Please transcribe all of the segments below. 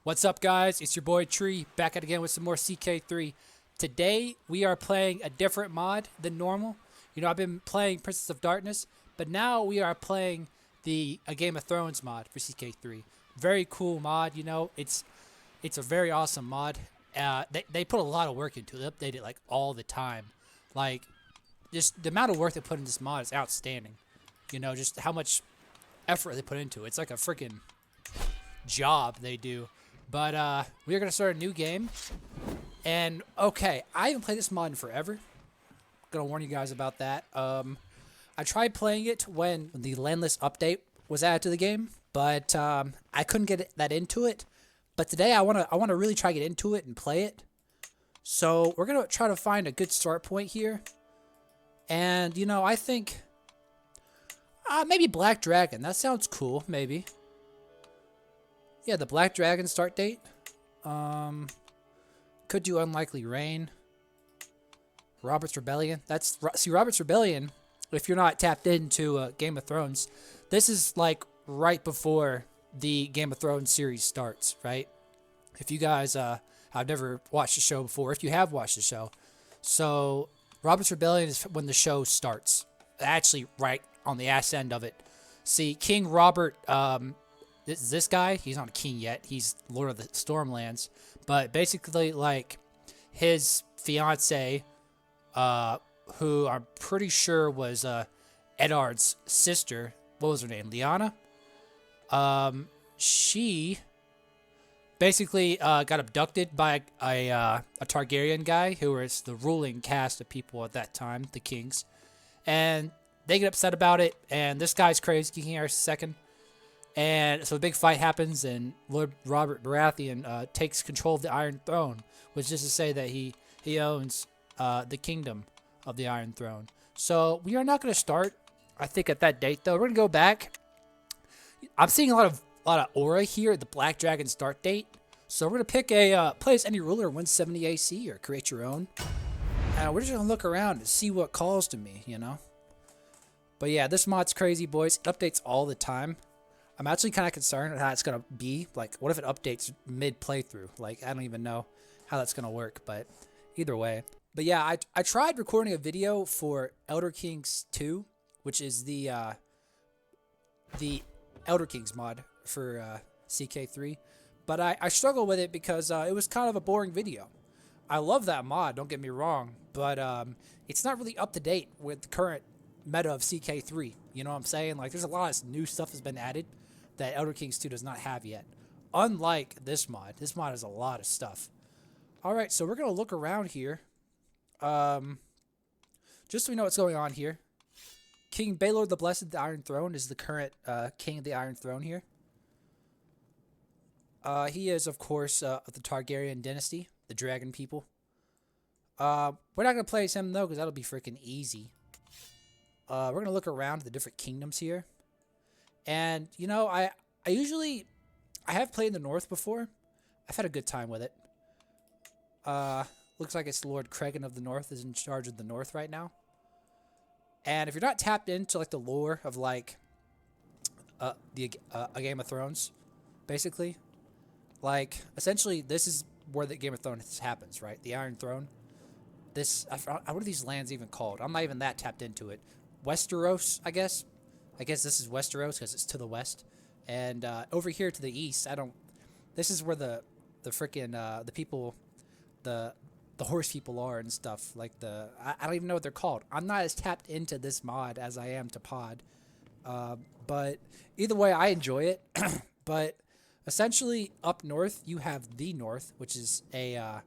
What's up, guys? It's your boy Tree back at again with some more CK3. Today we are playing a different mod than normal. You know, I've been playing Princess of Darkness, but now we are playing the A Game of Thrones mod for CK3. Very cool mod. You know, it's a very awesome mod. They put a lot of work into it. They update it like all the time. Like, just the amount of work they put in this mod is outstanding. You know, just how much effort they put into it. It's like a freaking job they do. But we're gonna start a new game, and okay, I haven't played this mod in forever. Gonna warn you guys about that. I tried playing it when the Landless update was added to the game, but I couldn't get that into it. But today I wanna really try to get into it and play it. So we're gonna try to find a good start point here, and you know, I think maybe Black Dragon. That sounds cool. Maybe. Yeah, the Black Dragon start date. Could do Unlikely Rain. Robert's Rebellion. See, Robert's Rebellion, if you're not tapped into Game of Thrones, this is like right before the Game of Thrones series starts, right? If you guys have never watched the show before, if you have watched the show. So, Robert's Rebellion is when the show starts. Actually, right on the ass end of it. See, King Robert, this guy, he's not a king yet. He's Lord of the Stormlands. But basically, like, his fiance, who I'm pretty sure was Eddard's sister. What was her name? Lyanna? She basically got abducted by a Targaryen guy who was the ruling caste of people at that time, the kings. And they get upset about it, and this guy's crazy, King Harris II. And so a big fight happens, and Lord Robert Baratheon takes control of the Iron Throne, which is to say that he owns the kingdom of the Iron Throne. So we are not going to start, I think, at that date, though. We're going to go back. I'm seeing a lot of aura here at the Black Dragon start date. So we're going to pick a play as any ruler, 170 AC, or create your own. And we're just going to look around and see what calls to me, you know. But yeah, this mod's crazy, boys. It updates all the time. I'm actually kind of concerned with how it's going to be. Like, what if it updates mid-playthrough? Like, I don't even know how that's going to work, but either way. But yeah, I tried recording a video for Elder Kings 2, which is the Elder Kings mod for CK3. But I struggled with it because it was kind of a boring video. I love that mod, don't get me wrong, but it's not really up to date with the current meta of CK3. You know what I'm saying? Like, there's a lot of new stuff that's been added that Elder Kings 2 does not have yet. Unlike this mod. This mod has a lot of stuff. Alright, so we're going to look around here. Just so we know what's going on here. King Baelor the Blessed of the Iron Throne is the current king of the Iron Throne here. He is, of course, of the Targaryen dynasty, the dragon people. We're not going to play as him, though, because that'll be freaking easy. We're going to look around the different kingdoms here. And, you know, I have played in the North before. I've had a good time with it. Looks like it's Lord Cregan of the North is in charge of the North right now. And if you're not tapped into, like, the lore of, like, A Game of Thrones, basically, like, essentially, this is where the Game of Thrones happens, right? The Iron Throne. What are these lands even called? I'm not even that tapped into it. Westeros, I guess. I guess this is Westeros because it's to the west. And over here to the east, this is where the freaking the people, the horse people are and stuff. Like I don't even know what they're called. I'm not as tapped into this mod as I am to pod. But either way, I enjoy it. But essentially, up north, you have the North, which is a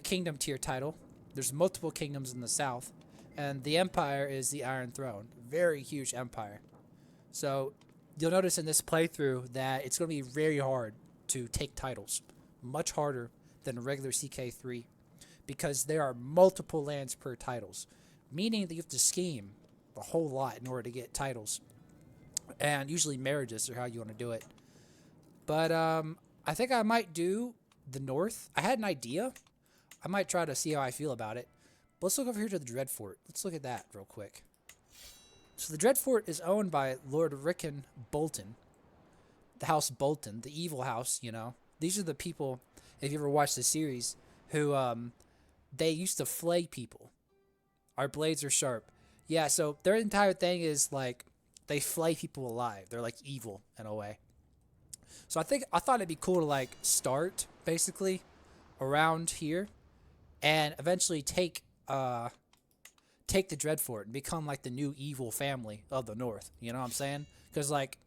kingdom tier title. There's multiple kingdoms in the south. And the Empire is the Iron Throne. Very huge empire. So, you'll notice in this playthrough that it's going to be very hard to take titles. Much harder than a regular CK3. Because there are multiple lands per titles. Meaning that you have to scheme a whole lot in order to get titles. And usually marriages are how you want to do it. But, I think I might do the North. I had an idea. I might try to see how I feel about it. But let's look over here to the Dreadfort. Let's look at that real quick. So the Dreadfort is owned by Lord Rickon Bolton. The House Bolton, the evil house, you know. these are the people, if you ever watched the series, who they used to flay people. Our blades are sharp. Yeah, so their entire thing is like they flay people alive. They're like evil in a way. So I thought it'd be cool to like start basically around here and eventually take the Dreadfort and become like the new evil family of the North. You know what I'm saying? Because like,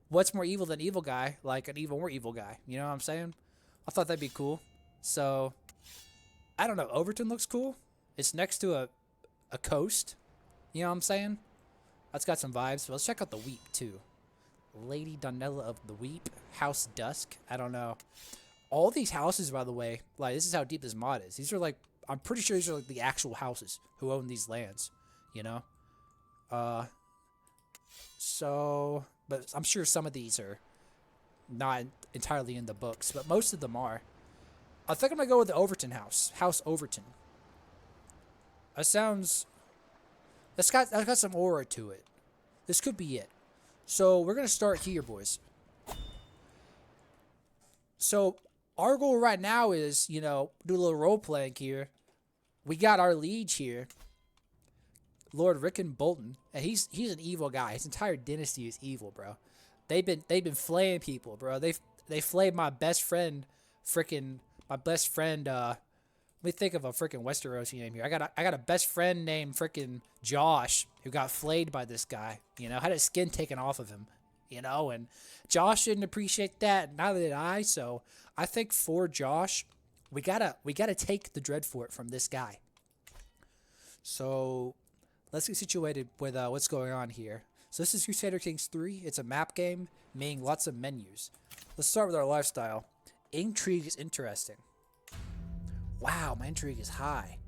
what's more evil than evil guy? Like an even more evil guy. You know what I'm saying? I thought that'd be cool. So I don't know. Overton looks cool. It's next to a coast. You know what I'm saying? That's got some vibes. But let's check out the Weep too. Lady Donella of the Weep. House Dusk. I don't know. All these houses, by the way, like this is how deep this mod is. These are like, I'm pretty sure these are like the actual houses who own these lands. You know? So, but I'm sure some of these are not entirely in the books, but most of them are. I think I'm gonna go with the Overton house. House Overton. That sounds. That's got some aura to it. This could be it. So we're gonna start here, boys. So our goal right now is, you know, do a little role playing here. We got our liege here, Lord Rickon Bolton, and he's an evil guy. His entire dynasty is evil, bro. They've been flaying people, bro. They flayed my best friend, let me think of a freaking Westerosi name here. I got a best friend named freaking Josh who got flayed by this guy. You know, had his skin taken off of him. You know, and Josh didn't appreciate that. Neither did I. So I think for Josh, we gotta take the Dreadfort from this guy. So let's get situated with what's going on here. So this is Crusader Kings 3. It's a map game, meaning lots of menus. Let's start with our lifestyle. Intrigue is interesting. Wow, my intrigue is high.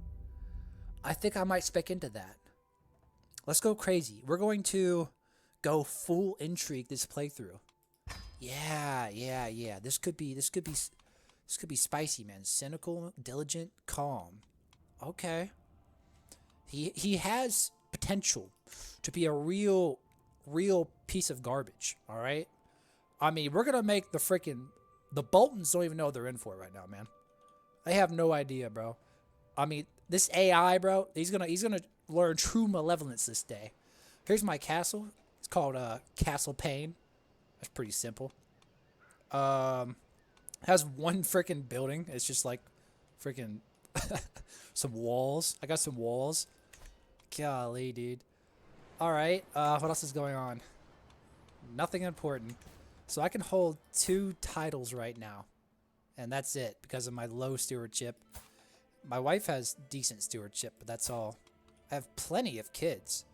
I think I might spec into that. Let's go crazy. We're going to go full intrigue this playthrough. Yeah. This could be spicy, man. Cynical, diligent, calm. Okay. He has potential to be a real piece of garbage. All right. I mean, we're gonna make the Boltons don't even know what they're in for right now, man. They have no idea, bro. I mean, this AI, bro, he's gonna learn true malevolence this day. Here's my castle. It's called Castle Pain. That's pretty simple. Has one freaking building. It's just like freaking some walls. I got some walls. Golly, dude. All right. What else is going on? Nothing important. So I can hold 2 titles right now. And that's it because of my low stewardship. My wife has decent stewardship, but that's all. I have plenty of kids.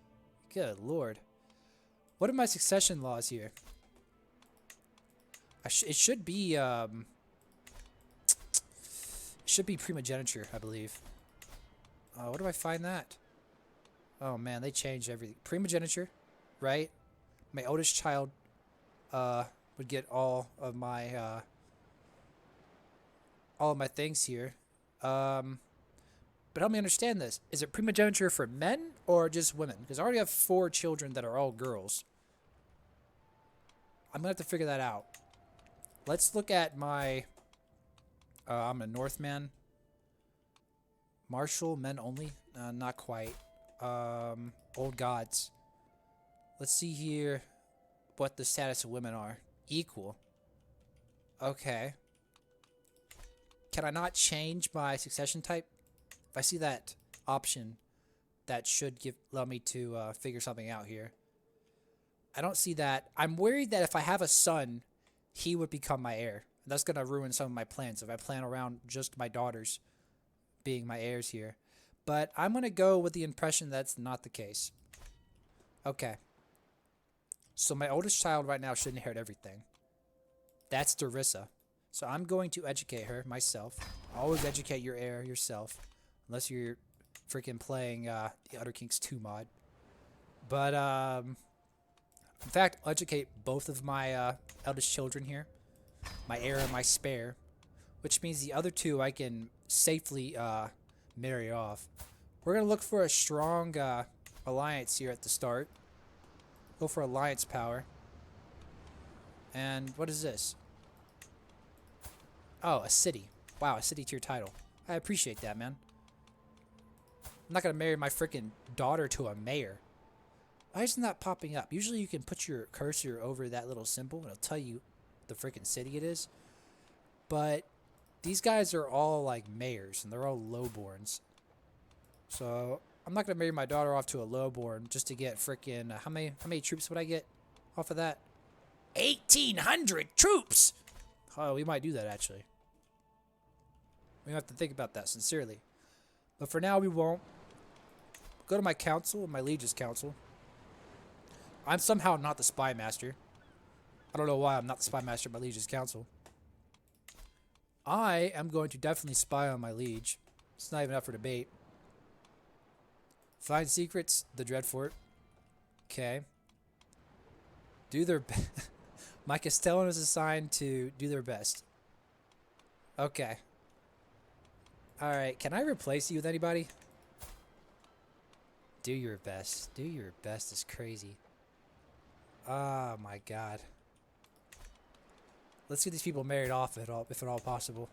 Good lord. What are my succession laws here? It should be primogeniture, I believe. Where do I find that? Oh man, they changed everything. Primogeniture, right? My oldest child would get all of my things here. But help me understand this. Is it primogeniture for men or just women? Because I already have 4 children that are all girls. I'm going to have to figure that out. Let's look at my... I'm a Northman. Martial, men only? Not quite. Old gods. Let's see here what the status of women are. Equal. Okay. Can I not change my succession type? If I see that option, that should allow me to figure something out here. I don't see that. I'm worried that if I have a son, he would become my heir. That's going to ruin some of my plans if I plan around just my daughters being my heirs here. But I'm going to go with the impression that's not the case. Okay. So my oldest child right now should inherit everything. That's Darissa. So I'm going to educate her myself. Always educate your heir yourself. Unless you're freaking playing the Outer Kings 2 mod. But, in fact, I'll educate both of my eldest children here. My heir and my spare. Which means the other 2 I can safely marry off. We're going to look for a strong alliance here at the start. Go for alliance power. And what is this? Oh, a city. Wow, a city tier title. I appreciate that, man. I'm not gonna marry my freaking daughter to a mayor. Why isn't that popping up? Usually you can put your cursor over that little symbol and it'll tell you the freaking city it is. But these guys are all like mayors and they're all lowborns. So I'm not gonna marry my daughter off to a lowborn just to get freaking how many troops would I get off of that? 1,800 troops. Oh, we might do that actually. We have to think about that sincerely. But for now, we won't. Go to my council, my liege's council. I'm somehow not the spy master. I don't know why I'm not the spy master of my liege's council. I am going to definitely spy on my liege. It's not even up for debate. Find secrets, the Dreadfort. Okay. Do their best. My Castellan is assigned to do their best. Okay. Alright, can I replace you with anybody? Do your best. Do your best is crazy. Oh my god. Let's get these people married off if at all possible.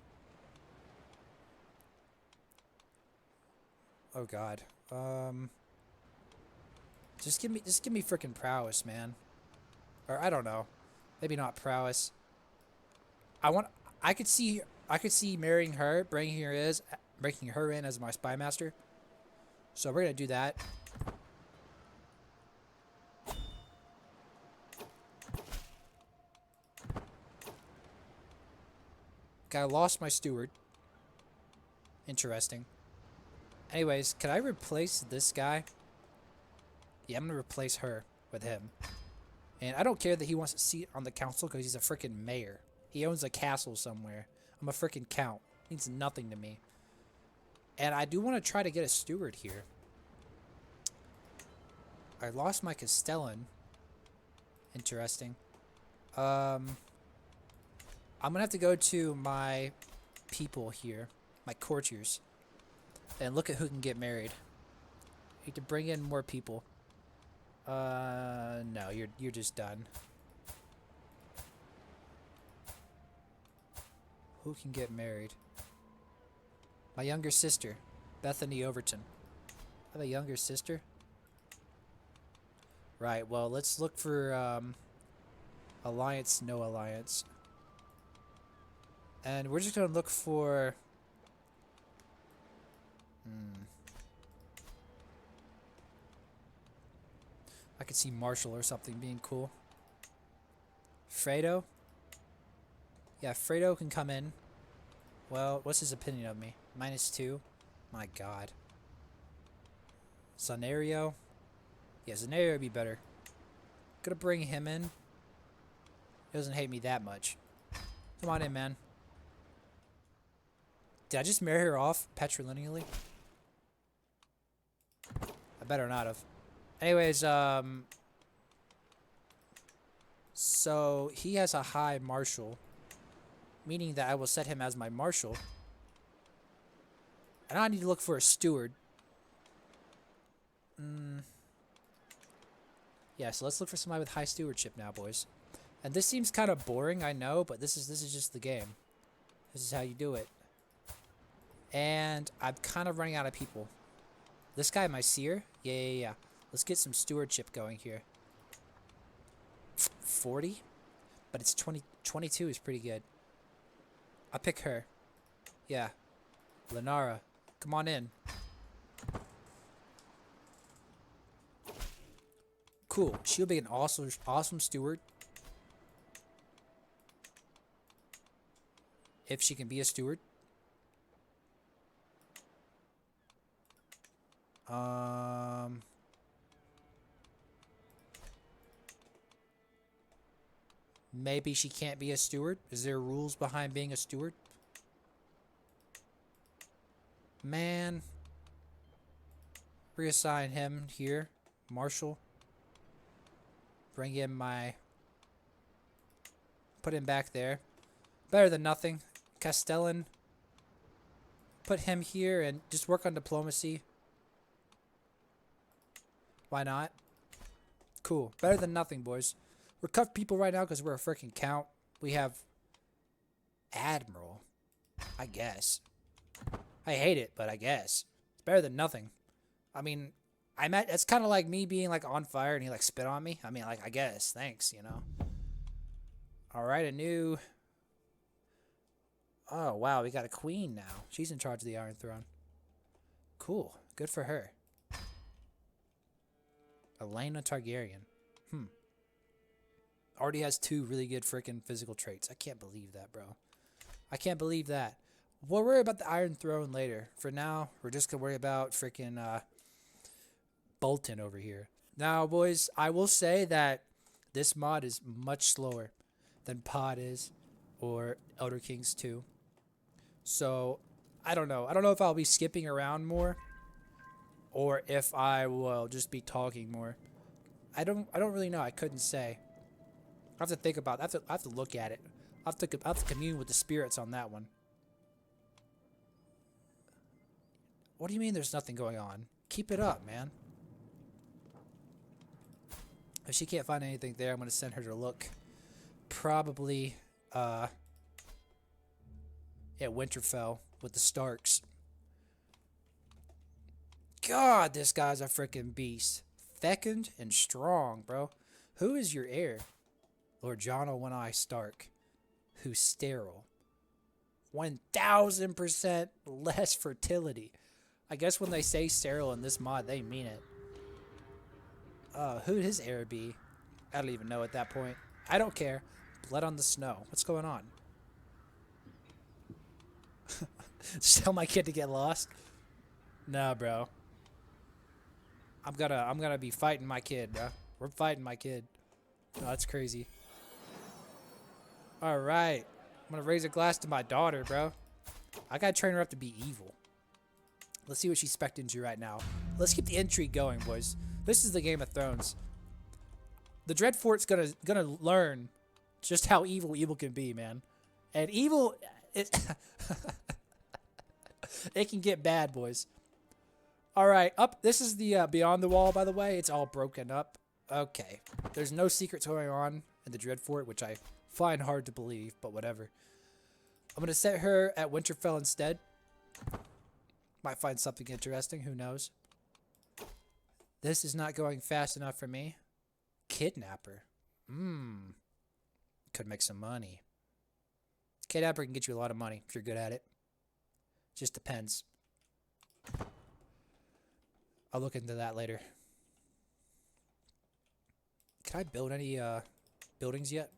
Oh god. Just give me freaking prowess, man. Or I don't know. Maybe not prowess. I could see marrying her, bringing her in as my spy master. So we're gonna do that. Okay, I lost my steward. Interesting. Anyways, can I replace this guy? Yeah, I'm gonna replace her with him. And I don't care that he wants a seat on the council because he's a freaking mayor. He owns a castle somewhere. I'm a freaking count. Means nothing to me. And I do want to try to get a steward here. I lost my Castellan. Interesting. I'm gonna have to go to my people here, my courtiers, and look at who can get married. Need to bring in more people. No, you're just done. Who can get married? My younger sister, Bethany Overton. I have a younger sister? Right, well, let's look for, alliance, no alliance. And we're just gonna look for... I could see Marshall or something being cool. Fredo? Yeah, Fredo can come in. Well, what's his opinion of me? -2? My god. Zanario? Yeah, Zanario would be better. Gonna bring him in. He doesn't hate me that much. Come on in, man. Did I just marry her off patrilineally? I better not have. Anyways, so he has a high marshal, meaning that I will set him as my marshal. And I need to look for a steward. Yeah, so let's look for somebody with high stewardship now, boys. And this seems kind of boring, I know, but this is just the game. This is how you do it. And I'm kind of running out of people. This guy, my seer? Yeah. Let's get some stewardship going here. 40? But it's 22 is pretty good. I'll pick her. Yeah. Lenara. Come on in. Cool. She'll be an awesome steward. If she can be a steward. Maybe she can't be a steward? Is there rules behind being a steward? Man. Reassign him here. Marshall. Bring in my... Put him back there. Better than nothing. Castellan. Put him here and just work on diplomacy. Why not? Cool. Better than nothing, boys. We're cuffed people right now because we're a freaking count. We have Admiral. I guess. I hate it, but I guess. It's better than nothing. I mean, it's kind of like me being like on fire and he like spit on me. I mean, like, I guess. Thanks, you know. All right, a new... Oh, wow, we got a queen now. She's in charge of the Iron Throne. Cool. Good for her. Elena Targaryen. Already has 2 really good freaking physical traits. I can't believe that, bro. I can't believe that. We'll worry about the Iron Throne later. For now, we're just going to worry about freaking Bolton over here. Now, boys, I will say that this mod is much slower than Pod is or Elder Kings 2. So, I don't know. I don't know if I'll be skipping around more or if I will just be talking more. I don't really know. I couldn't say. I have to think about it. I have to look at it. I have to commune with the spirits on that one. What do you mean there's nothing going on? Keep it up, man. If she can't find anything there, I'm going to send her to look. Probably at Winterfell with the Starks. God, this guy's a freaking beast. Fecund and strong, bro. Who is your heir? Lord Jon One-Eye Stark. Who's sterile. 1000% less fertility. I guess when they say sterile in this mod, they mean it. Who'd his heir be? I don't even know at that point. I don't care. Blood on the snow. What's going on? Just tell my kid to get lost? Nah, bro. I'm gonna be fighting my kid, bro. We're fighting my kid. No, that's crazy. Alright. I'm gonna raise a glass to my daughter, bro. I gotta train her up to be evil. Let's see what she's spec'd into right now. Let's keep the intrigue going, boys. This is the Game of Thrones. The Dreadfort's gonna learn just how evil can be, man. And evil, it can get bad, boys. All right, up. This is the Beyond the Wall, by the way. It's all broken up. Okay, there's no secrets going on in the Dreadfort, which I find hard to believe, but whatever. I'm gonna set her at Winterfell instead. Might find something interesting. Who knows? This is not going fast enough for me. Kidnapper. Could make some money. Kidnapper can get you a lot of money if you're good at it. Just depends. I'll look into that later. Can I build any buildings yet?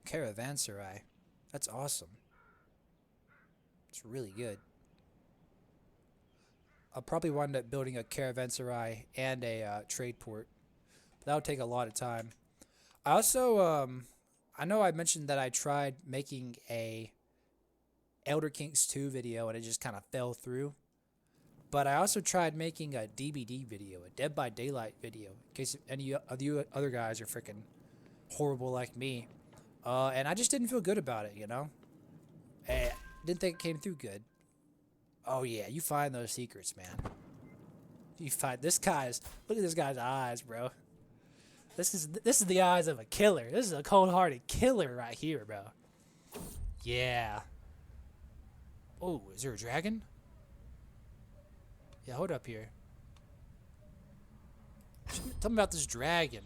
Caravanserai. That's awesome. It's really good. I'll probably wind up building a caravanserai and a trade port. But that would take a lot of time. I also, I know I mentioned that I tried making a Elder Kings 2 video and it just kind of fell through. But I also tried making a DBD video, a Dead by Daylight video, in case any of you other guys are freaking horrible like me. And I just didn't feel good about it, you know? Didn't think it came through good. Oh yeah, you find those secrets, man. You find this guy's. Look at this guy's eyes, bro. This is the eyes of a killer. This is a cold-hearted killer right here, bro. Yeah. Oh, is there a dragon? Yeah, hold up here. Tell me about this dragon.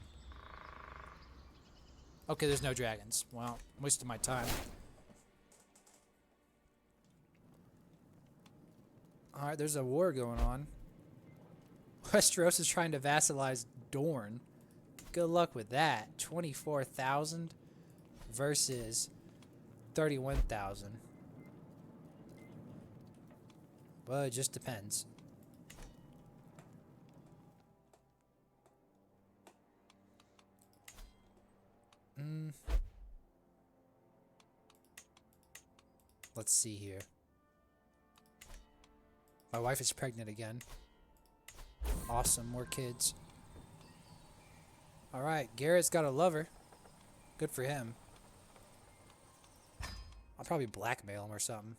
Okay, there's no dragons. Well, I'm wasting my time. Alright, there's a war going on. Westeros is trying to vassalize Dorne. Good luck with that. 24,000 versus 31,000. Well, it just depends. Let's see here. My wife is pregnant again. Awesome, more kids. Alright, Garrett's got a lover. Good for him. I'll probably blackmail him or something.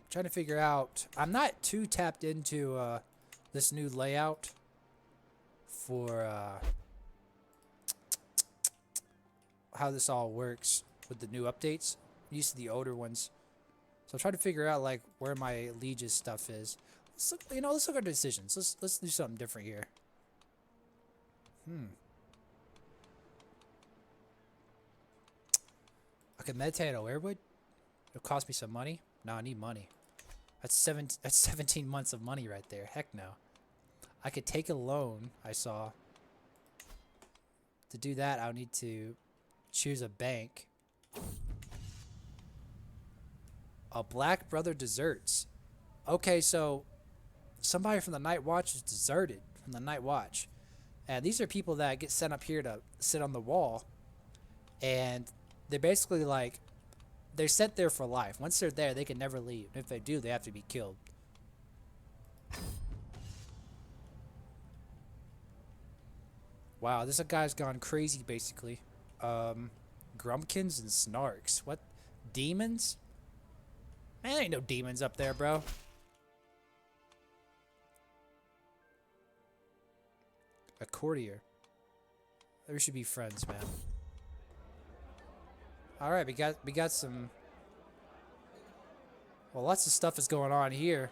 Trying to figure out... I'm not too tapped into this new layout for how this all works with the new updates. I'm used to the older ones. So I'm trying to figure out like where my liege's stuff is. Let's look, let's look at our decisions. Let's do something different here. I can meditate at Airwood. It'll cost me some money. No, I need money. That's 17 months of money right there. Heck no. I could take a loan, I saw. To do that, I'll need to choose a bank. A Black Brother deserts. Okay, so somebody from the Night Watch is deserted from the Night Watch. And these are people that get sent up here to sit on the wall. And they're basically like, they're sent there for life. Once they're there, they can never leave. And if they do, they have to be killed. Wow, this guy's gone crazy, basically. Grumpkins and Snarks. What? Demons? Man, there ain't no demons up there, bro. A courtier. We should be friends, man. All right, we got some. Well, lots of stuff is going on here.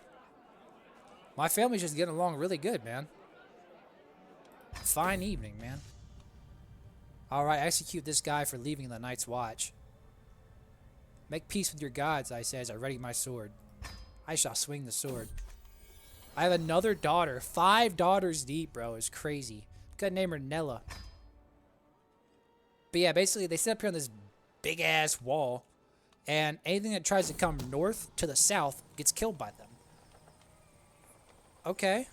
My family's just getting along really good, man. Fine evening, man. All right, execute this guy for leaving the Night's Watch. Make peace with your gods, I say as I ready my sword. I shall swing the sword. I have another daughter. 5 daughters deep, bro. It's crazy. Gotta name her Nella. But yeah, basically, they sit up here on this big-ass wall, and anything that tries to come north to the south gets killed by them. Okay.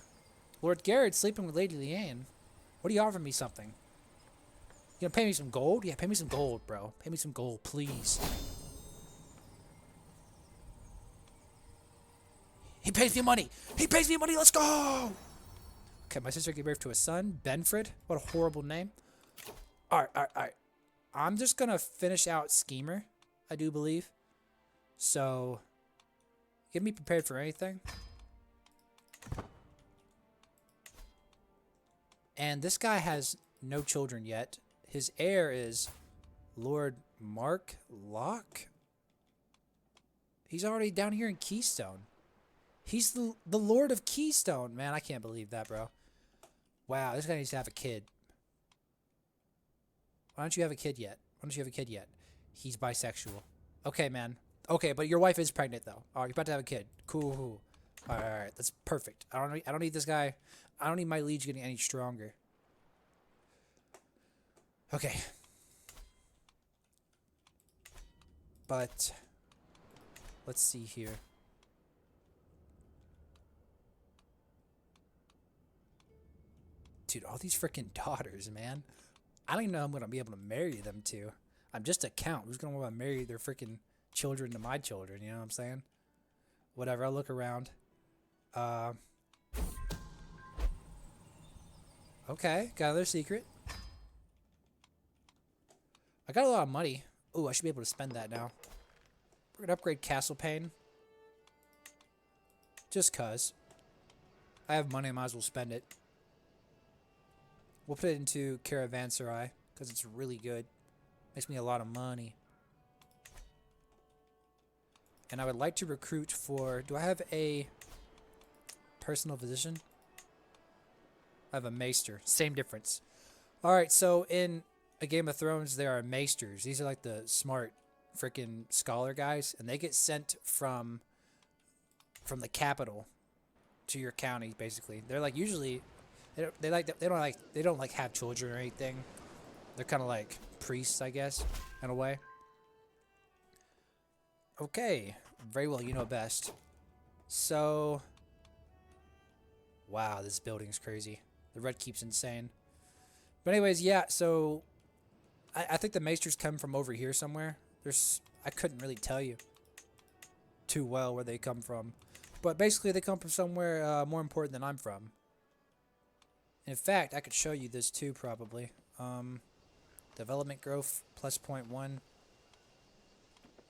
Lord Garrett sleeping with Lady Leanne. What do you offer me something? You gonna pay me some gold? Yeah, pay me some gold, bro. Pay me some gold, please. He pays me money. He pays me money. Let's go. Okay, my sister gave birth to a son, Benfred. What a horrible name. All right. I'm just gonna finish out Schemer, I do believe. So, get me prepared for anything. And this guy has no children yet. His heir is Lord Mark Locke. He's already down here in Keystone. He's the Lord of Keystone. Man, I can't believe that, bro. Wow, this guy needs to have a kid. Why don't you have a kid yet? Why don't you have a kid yet? He's bisexual. Okay, man. Okay, but your wife is pregnant, though. Oh, you're about to have a kid. Cool. All right. That's perfect. I don't need this guy. I don't need my liege getting any stronger. Okay. But let's see here. Dude, all these freaking daughters, man. I don't even know who I'm going to be able to marry them to. I'm just a count. Who's going to want to marry their freaking children to my children? You know what I'm saying? Whatever. I'll look around. Okay. Got another secret. I got a lot of money. Ooh, I should be able to spend that now. We're going to upgrade Castle Pane. Just cuz. I have money. I might as well spend it. We'll put it into Caravanserai because it's really good. Makes me a lot of money. And I would like to recruit for... Do I have a personal physician? I have a maester. Same difference. Alright, so in A Game of Thrones, there are maesters. These are like the smart freaking scholar guys. And they get sent from the capital to your county, basically. They're like usually... They don't have children or anything. They're kind of like priests, I guess, in a way. Okay, very well. You know best. So, wow, this building's crazy. The red keep's insane. But anyways, yeah. So, I think the maesters come from over here somewhere. I couldn't really tell you too well where they come from, but basically they come from somewhere more important than I'm from. In fact, I could show you this too, probably. Development growth plus 0.1.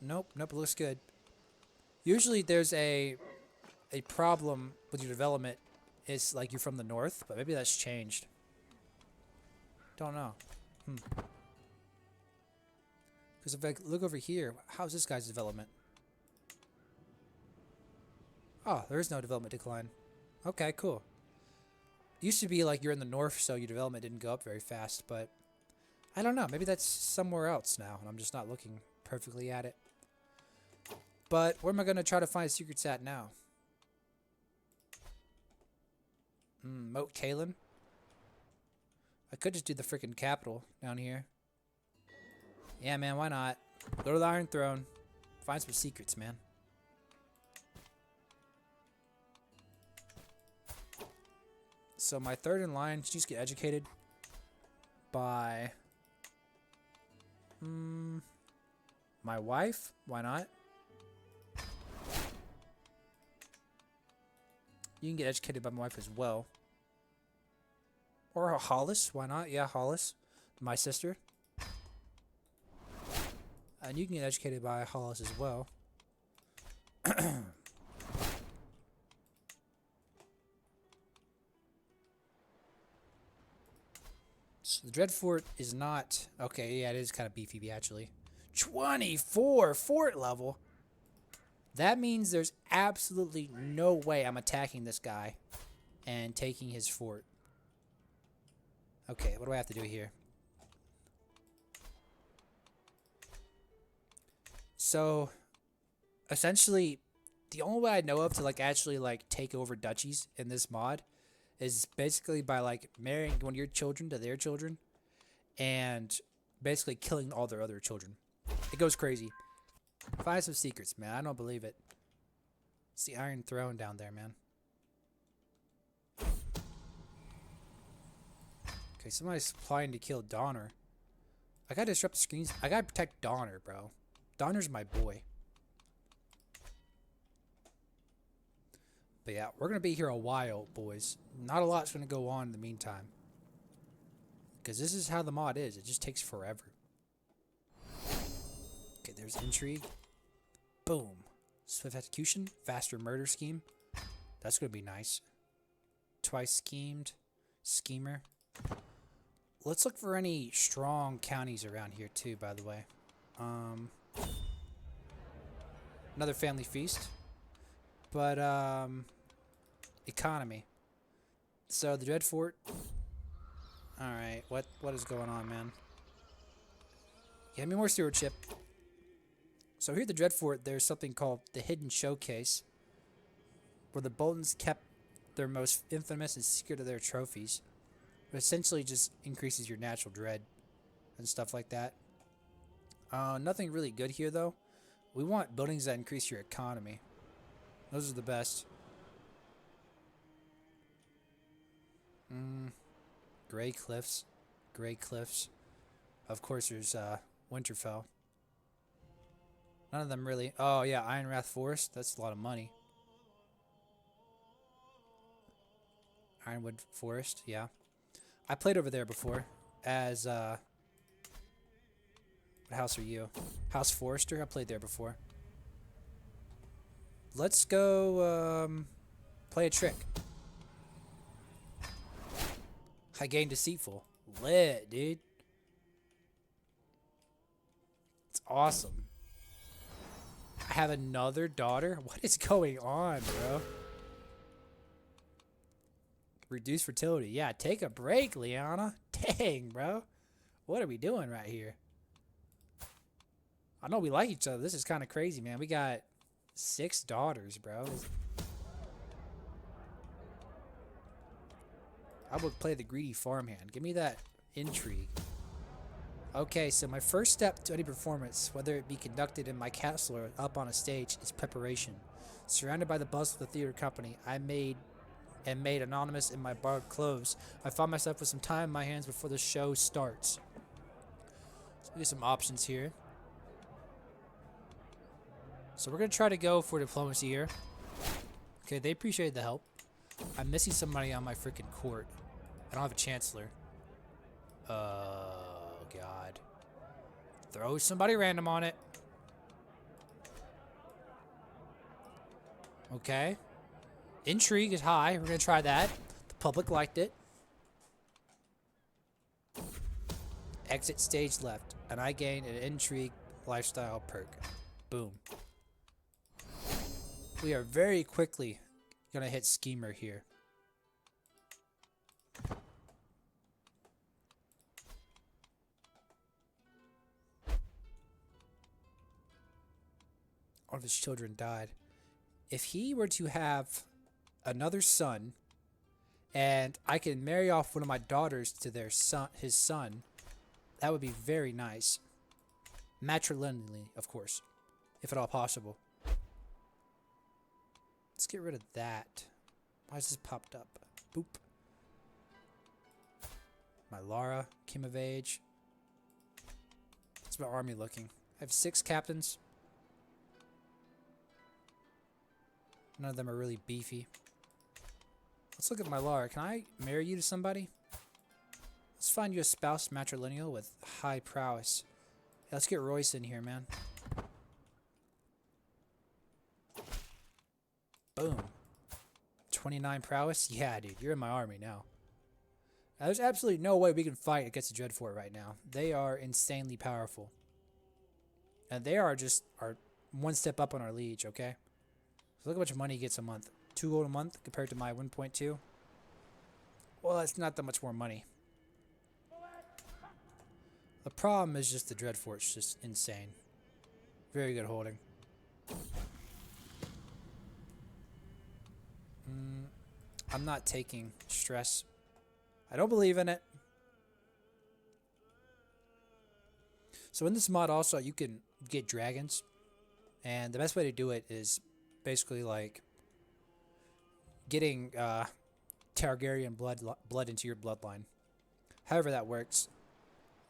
Nope, it looks good. Usually there's a problem with your development. It's like you're from the north, but maybe that's changed. Don't know. Because if I look over here, how's this guy's development? Oh, there is no development decline. Okay, cool. Used to be like you're in the north, so your development didn't go up very fast, but I don't know. Maybe that's somewhere else now, and I'm just not looking perfectly at it. But where am I going to try to find secrets at now? Moat Kalen. I could just do the freaking capital down here. Yeah, man, why not? Go to the Iron Throne. Find some secrets, man. So my third in line, she just get educated by my wife. Why not? You can get educated by my wife as well. Or Hollis. Why not? Yeah, Hollis. My sister. And you can get educated by Hollis as well. So the Dreadfort is not... Okay, yeah, it is kind of beefy, actually. 24 fort level? That means there's absolutely no way I'm attacking this guy and taking his fort. Okay, what do I have to do here? So, essentially, the only way I know of to actually take over duchies in this mod is basically by marrying one of your children to their children and basically killing all their other children. It goes crazy. Find some secrets, man. I don't believe it. It's the Iron Throne down there, man. Okay, somebody's applying to kill Donner. I gotta disrupt the screens. I gotta protect Donner, bro. Donner's my boy. But yeah, we're gonna be here a while, boys. Not a lot's gonna go on in the meantime. Because this is how the mod is. It just takes forever. Okay, there's intrigue. Boom. Swift execution. Faster murder scheme. That's gonna be nice. Twice schemed. Schemer. Let's look for any strong counties around here too, by the way. Another family feast. But, economy. So, the Dreadfort. Alright, what is going on, man? Give me more stewardship. So, here at the Dreadfort, there's something called the Hidden Showcase, where the Boltons kept their most infamous and secret of their trophies. It essentially just increases your natural dread and stuff like that. Nothing really good here, though. We want buildings that increase your economy. Those are the best. Gray Cliffs. Gray Cliffs. Of course, there's Winterfell. None of them really. Oh, yeah, Ironwrath Forest. That's a lot of money. Ironwood Forest, yeah. I played over there before as, what house are you? House Forester? I played there before. Let's go, play a trick. I gained Deceitful. Lit, dude. It's awesome. I have another daughter? What is going on, bro? Reduce fertility. Yeah, take a break, Liana. Dang, bro. What are we doing right here? I know we like each other. This is kind of crazy, man. We got 6 daughters, bro. I would play the greedy farmhand. Give me that intrigue. Okay, so my first step to any performance, whether it be conducted in my castle or up on a stage, is preparation. Surrounded by the bustle of the theater company, I made anonymous in my borrowed clothes. I found myself with some time in my hands before the show starts. So we get some options here. So we're going to try to go for diplomacy here. Okay, they appreciate the help. I'm missing somebody on my freaking court. I don't have a chancellor. Oh, God. Throw somebody random on it. Okay. Intrigue is high. We're going to try that. The public liked it. Exit stage left. And I gained an intrigue lifestyle perk. Boom. We are very quickly gonna hit schemer here. One of his children died. If he were to have another son, and I can marry off one of my daughters to his son, that would be very nice. Matrilineally, of course, if at all possible. Let's get rid of that. Why is this popped up? Boop. My Lara came of age. How's my army looking? I have 6 captains. None of them are really beefy. Let's look at my Lara. Can I marry you to somebody? Let's find you a spouse matrilineal with high prowess. Yeah, let's get Royce in here, man. Boom. 29 prowess? Yeah, dude. You're in my army now. Now, there's absolutely no way we can fight against the Dreadfort right now. They are insanely powerful. And they are just one step up on our liege, okay? So look how much money he gets a month. 2 gold a month compared to my 1.2. Well, that's not that much more money. The problem is just the Dreadfort's just insane. Very good holding. I'm not taking stress. I don't believe in it. So in this mod also you can get dragons. And the best way to do it is basically like getting Targaryen blood into your bloodline. However that works.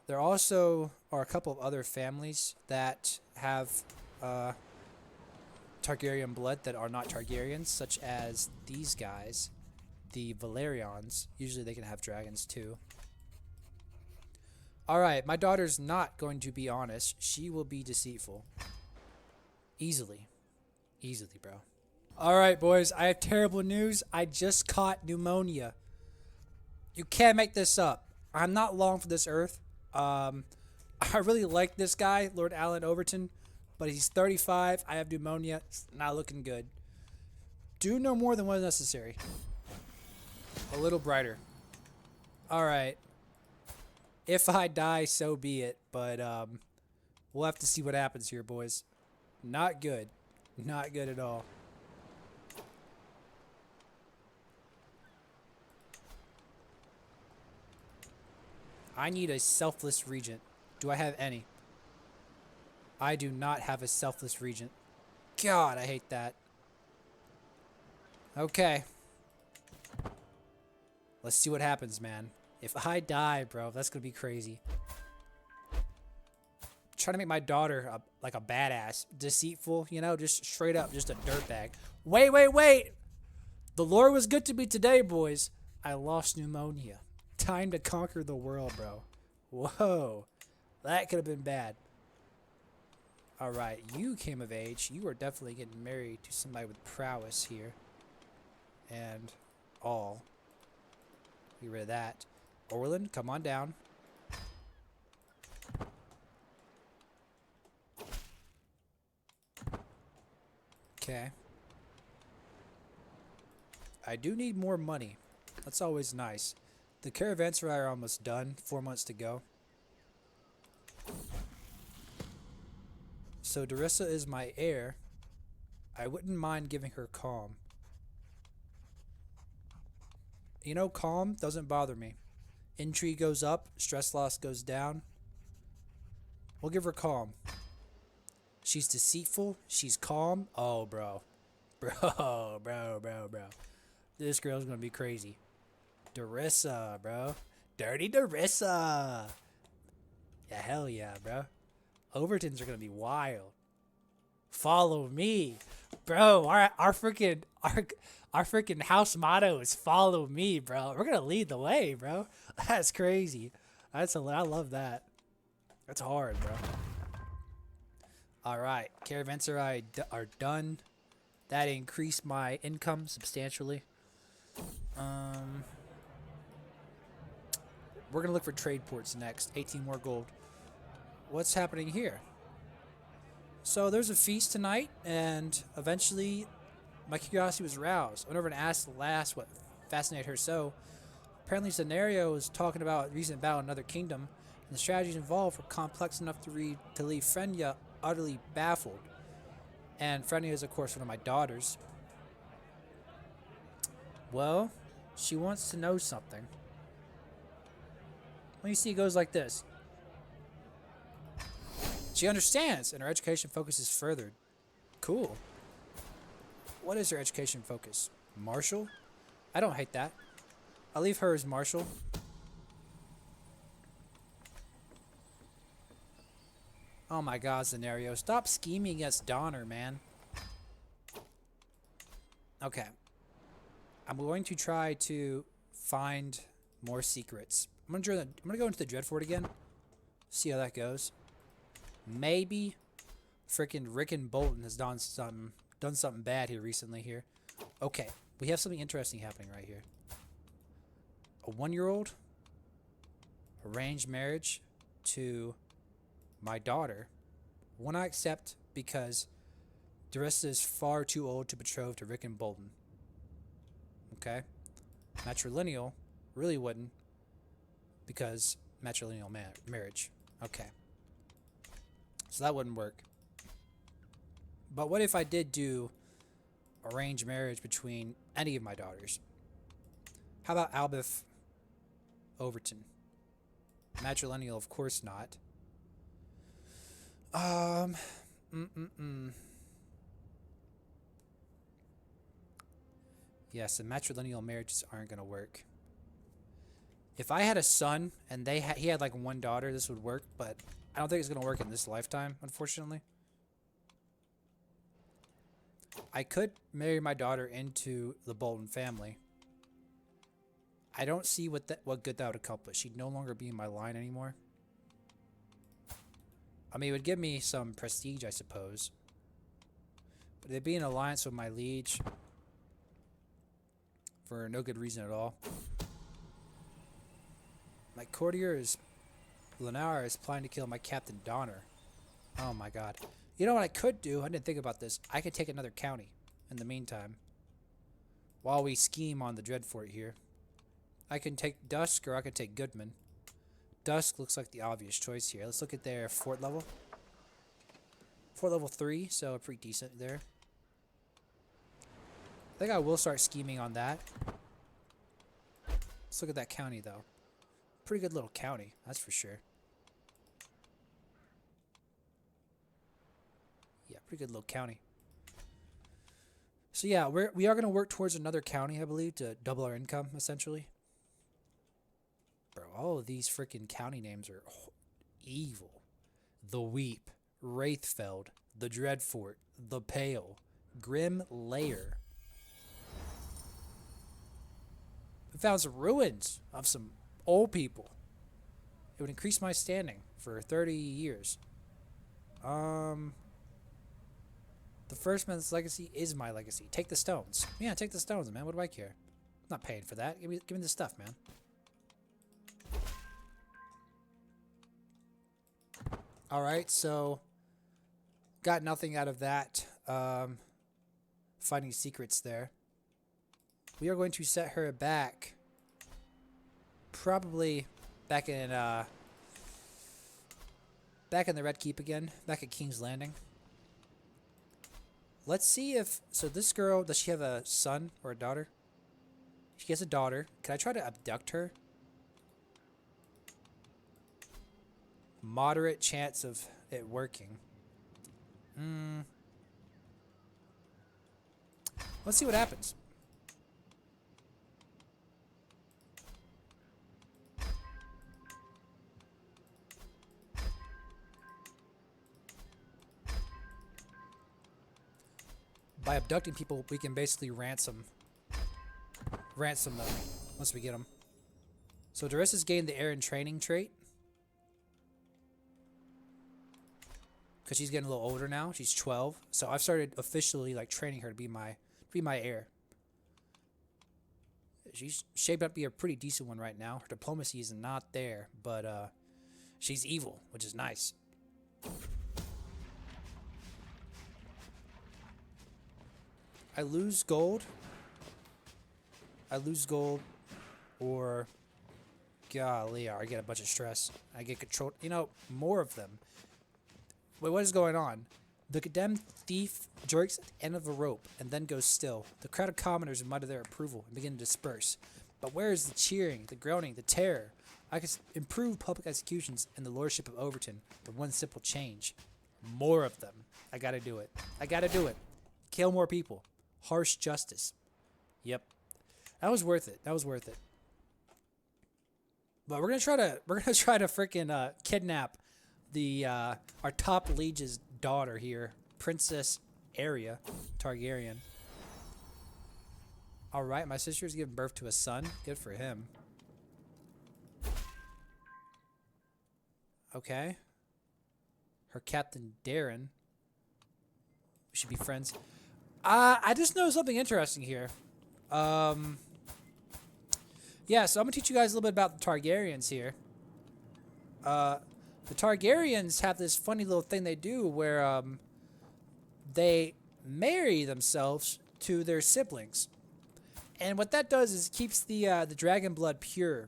There also are a couple of other families that have Targaryen blood that are not Targaryens, such as these guys, the Valerians. Usually they can have dragons too. Alright, my daughter's not going to be honest. She will be deceitful. Easily. Easily, bro. Alright, boys, I have terrible news. I just caught pneumonia. You can't make this up. I'm not long for this earth. I really like this guy, Lord Alan Overton, but he's 35. I have pneumonia. It's not looking good. Do no more than what is necessary. A little brighter. Alright. If I die, so be it. But we'll have to see what happens here, boys. Not good. Not good at all. I need a selfless regent. Do I have any? I do not have a selfless regent. God, I hate that. Okay. Let's see what happens, man. If I die, bro, that's gonna be crazy. Trying to make my daughter like a badass. Deceitful, you know, just straight up, just a dirtbag. Wait, wait, wait! The Lord was good to me today, boys. I lost pneumonia. Time to conquer the world, bro. Whoa. That could have been bad. Alright, you came of age. You are definitely getting married to somebody with prowess here. And all. Get rid of that. Orland, come on down. Okay. I do need more money. That's always nice. The caravanserai are almost done. 4 months to go. So Darissa is my heir. I wouldn't mind giving her calm. You know, calm doesn't bother me. Intrigue goes up. Stress loss goes down. We'll give her calm. She's deceitful. She's calm. Oh, bro. Bro. This girl's gonna be crazy. Darissa, bro. Dirty Darissa. Yeah, hell yeah, bro. Overtons are gonna be wild. Follow me, bro. Our freaking house motto is follow me, bro. We're gonna lead the way, bro. That's crazy. I love that. That's hard, bro. All right, caravanserai are done. That increased my income substantially. We're gonna look for trade ports next. 18 more gold. What's happening here? So there's a feast tonight, and eventually my curiosity was aroused. I went over and asked the lass what fascinated her so. Apparently, scenario is talking about a recent battle in another kingdom, and the strategies involved were complex enough to leave Frenya utterly baffled. And Frenya is, of course, one of my daughters. Well, she wants to know something. Well, you see, it goes like this. She understands, and her education focus is furthered. Cool. What is her education focus? Martial? I don't hate that. I'll leave her as Marshall. Oh my god, scenario. Stop scheming against Donner, man. Okay. I'm going to try to find more secrets. I'm gonna go into the Dreadfort again. See how that goes. Maybe freaking Rick and Bolton has done something bad here recently here. Okay. We have something interesting happening right here. A 1-year-old arranged marriage to my daughter will not accept because Darissa is far too old to betroth to Rick and Bolton. Okay? Matrilineal really wouldn't because matrilineal marriage. Okay. So that wouldn't work. But what if I did do arranged marriage between any of my daughters? How about Albus Overton? Matrilineal, of course not. Yes, the matrilineal marriages aren't gonna work. If I had a son and he had like one daughter, this would work, but I don't think it's gonna work in this lifetime, unfortunately. I could marry my daughter into the Bolton family. I don't see what good that would accomplish. She'd no longer be in my line anymore. I mean, it would give me some prestige, I suppose. But it'd be an alliance with my liege for no good reason at all. My courtier is Lenara is planning to kill my Captain Donner. Oh my god. You know what I could do? I didn't think about this. I could take another county in the meantime. While we scheme on the Dreadfort here. I can take Dusk or I can take Goodman. Dusk looks like the obvious choice here. Let's look at their fort level. Fort level 3, so pretty decent there. I think I will start scheming on that. Let's look at that county though. Pretty good little county, that's for sure. Yeah, pretty good little county. So yeah, we are going to work towards another county, I believe, to double our income, essentially. Bro, all of these freaking county names are evil. The Weep, Wraithfeld, the Dreadfort, the Pale, Grim Lair. We found some ruins of some old people. It would increase my standing for 30 years. The first man's legacy is my legacy. Take the stones. Yeah, take the stones, man. What do I care? I'm not paying for that. Give me the stuff, man. Alright, so got nothing out of that. Finding secrets there. We are going to set her back. Probably back in the Red Keep again. Back at King's Landing. Let's see if... So this girl, does she have a son or a daughter? She has a daughter. Can I try to abduct her? Moderate chance of it working. Let's see what happens. By abducting people, we can basically ransom them once we get them. So Darissa's gained the Aaron training trait. Because she's getting a little older now. She's 12. So I've started officially like training her to be my heir. She's shaped up to be a pretty decent one right now. Her diplomacy is not there, but she's evil, which is nice. I lose gold. I lose gold, or golly, I get a bunch of stress. I get controlled. You know, more of them. Wait, what is going on? The condemned thief jerks at the end of a rope and then goes still. The crowd of commoners mutter their approval and begin to disperse. But where is the cheering, the groaning, the terror? I could improve public executions in the lordship of Overton with one simple change. More of them. I gotta do it. I gotta do it. Kill more people. Harsh justice. Yep. That was worth it. That was worth it. But we're gonna try to freaking kidnap the our top liege's daughter here, Princess Arya Targaryen. All right, my sister's giving birth to a son. Good for him. Okay. Her Captain Darren. We should be friends. I just know something interesting here. Yeah, so I'm gonna teach you guys a little bit about the Targaryens here. The Targaryens have this funny little thing they do where they marry themselves to their siblings, and what that does is keeps the dragon blood pure.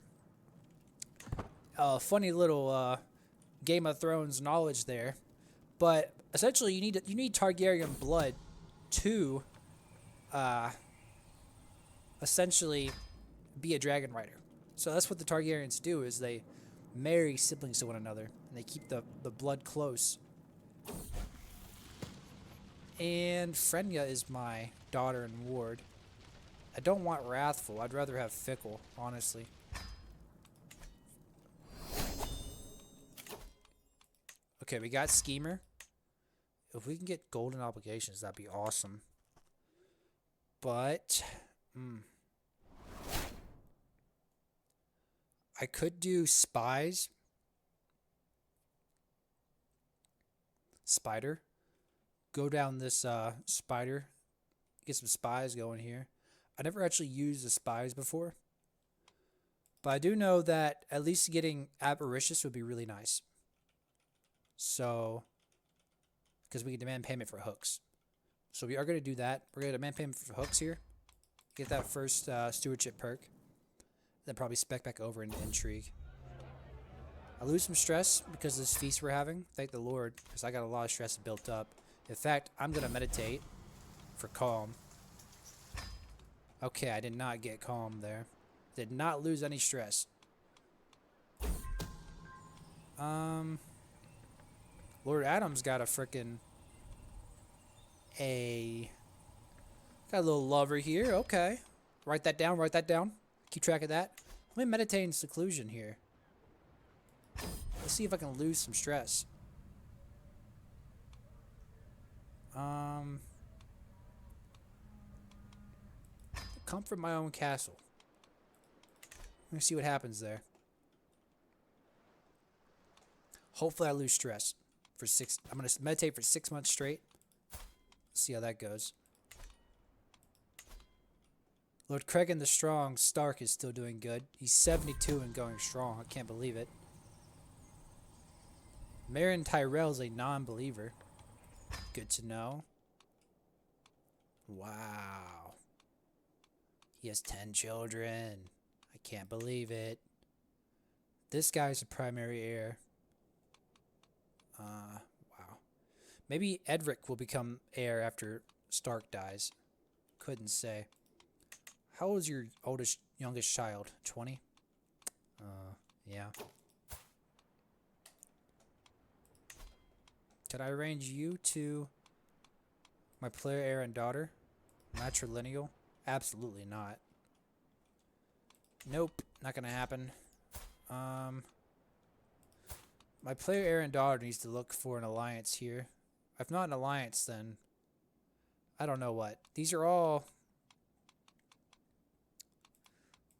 Funny little Game of Thrones knowledge there, but essentially you need Targaryen blood to essentially be a dragon rider. So that's what the Targaryens do, is they marry siblings to one another and they keep the blood close. And Frenya is my daughter and ward. I don't want wrathful. I'd rather have fickle, honestly. Okay, we got schemer. If we can get golden obligations, that'd be awesome. But I could do spies. Spider. Go down this spider. Get some spies going here. I never actually used the spies before. But I do know that at least getting avaricious would be really nice. So, because we can demand payment for hooks. So we are going to do that. We're going to demand payment for hooks here. Get that first stewardship perk. Then probably spec back over into intrigue. I lose some stress because of this feast we're having. Thank the Lord, because I got a lot of stress built up. In fact, I'm going to meditate for calm. Okay, I did not get calm there. Did not lose any stress. Lord Adam's got a frickin' got a little lover here. Okay. Write that down, write that down. Keep track of that. Let me meditate in seclusion here. Let's see if I can lose some stress. Comfort my own castle. Let me see what happens there. Hopefully I lose stress for 6. I'm going to meditate for 6 months straight. See how that goes. Lord Cregan the Strong Stark is still doing good. He's 72 and going strong. I can't believe it. Meryn Tyrell is a non-believer. Good to know. Wow. He has 10 children. I can't believe it. This guy's a primary heir. Wow. Maybe Edric will become heir after Stark dies. Couldn't say. How old is your youngest child? 20? Yeah. Could I arrange you to my player heir and daughter? Matrilineal? Absolutely not. Nope, not gonna happen. My player heir and daughter needs to look for an alliance here. If not an alliance, then I don't know what. These are all.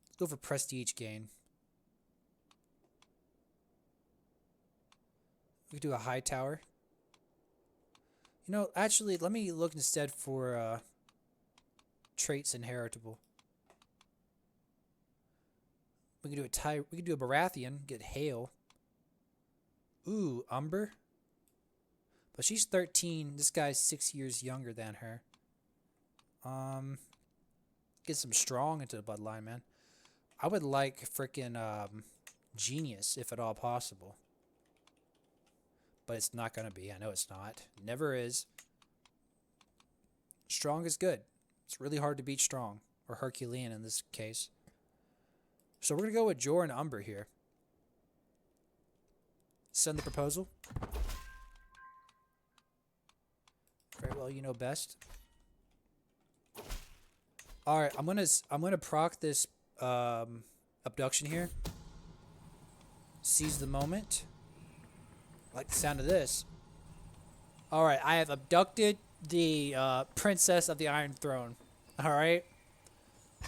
Let's go for prestige gain. We could do a high tower. You know, actually, let me look instead for traits inheritable. We can do we can do a Baratheon, get Hail. Ooh, Umber. But she's 13. This guy's 6 years younger than her. Get some strong into the bloodline, man. I would like freaking genius if at all possible. But it's not gonna be. I know it's not. Never is. Strong is good. It's really hard to beat strong. Or Herculean in this case. So we're gonna go with Jor and Umber here. Send the proposal. Very well, you know best. All right, I'm gonna proc this abduction here. Seize the moment. I like the sound of this. All right, I have abducted the princess of the Iron Throne. All right,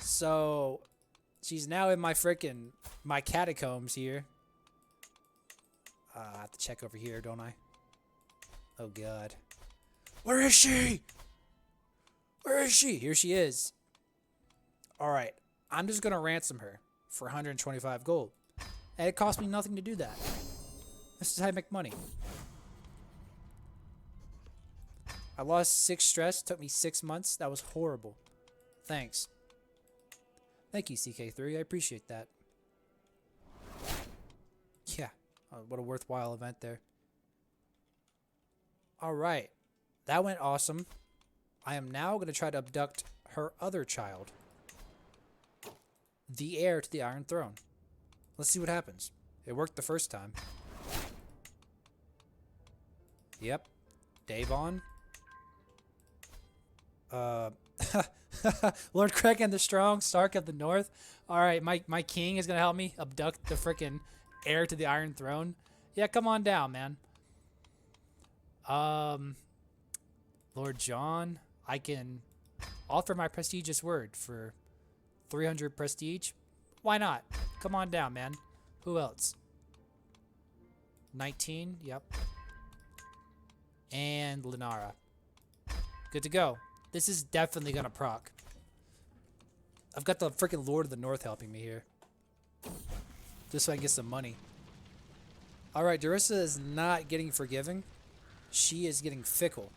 so she's now in my catacombs here. I have to check over here, don't I? Oh God, where is she? Where is she? Here she is. All right, I'm just gonna ransom her for 125 gold, and it cost me nothing to do that. This is how I make money. I lost 6 stress. Took me 6 months. That was horrible. Thanks. Thank you, CK3. I appreciate that. Yeah, what a worthwhile event there. All right, that went awesome. I am now going to try to abduct her other child, the heir to the Iron Throne. Let's see what happens. It worked the first time. Yep. Davon. Lord Kraken the Strong, Stark of the North. Alright, my king is going to help me abduct the frickin' heir to the Iron Throne. Yeah, come on down, man. Lord John, I can offer my prestigious word for 300 prestige. Why not? Come on down, man. Who else? 19, yep. And Linara. Good to go. This is definitely gonna proc. I've got the freaking Lord of the North helping me here. Just so I can get some money. Alright, Darissa is not getting forgiving. She is getting fickle.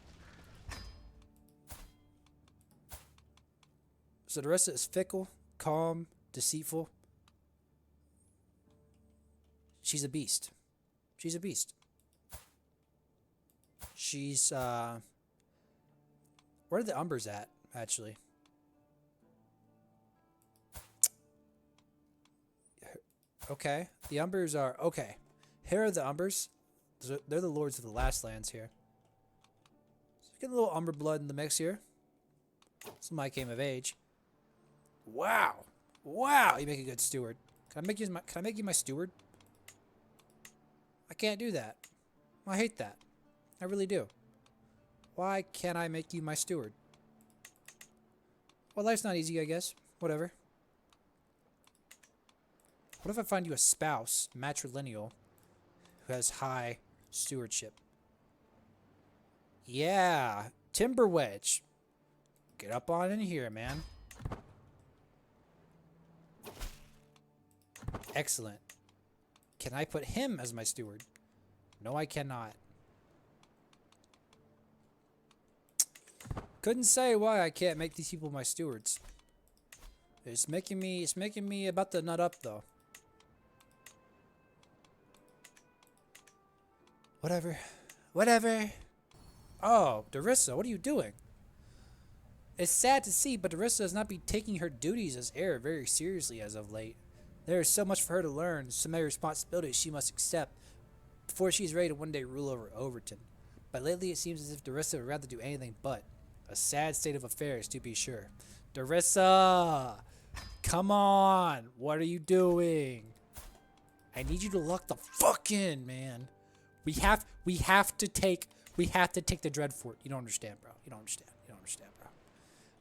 So Darissa is fickle, calm, deceitful. She's a beast. She's a beast. She's, where are the Umbers at, actually? Okay. The Umbers are, okay. Here are the Umbers. They're the Lords of the Last Lands here. So get a little Umber blood in the mix here. Somebody came of age. Wow. Wow, you make a good steward. Can I make you my steward? I can't do that. I hate that. I really do. Why can't I make you my steward? Well, life's not easy, I guess. Whatever. What if I find you a spouse, matrilineal, who has high stewardship? Yeah, Timber Wedge. Get up on in here, man. Excellent. Can I put him as my steward? No, I cannot. Couldn't say why I can't make these people my stewards. It's making me about to nut up though. Whatever. Whatever. Oh, Darissa, what are you doing? It's sad to see, but Darissa does not be taking her duties as heir very seriously as of late. There is so much for her to learn, so many responsibilities she must accept before she is ready to one day rule over Overton. But lately it seems as if Darissa would rather do anything but. A sad state of affairs, to be sure. Darissa! Come on! What are you doing? I need you to lock the fuck in, man. We have to take the Dread Fort. You don't understand, bro. You don't understand. You don't understand, bro.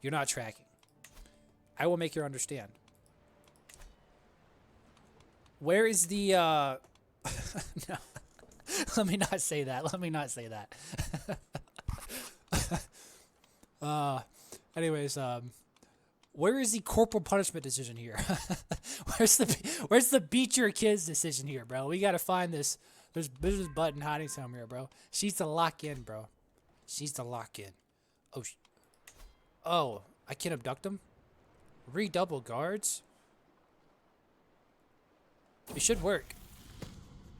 You're not tracking. I will make you understand. Where is the no. Let me not say that. Let me not say that. Anyways, where is the corporal punishment decision here? where's the beat your kids decision here, bro? We gotta find this. There's this button hiding somewhere, bro. She's to lock in, bro. She's to lock in. Oh, I can't abduct them? Redouble guards? It should work.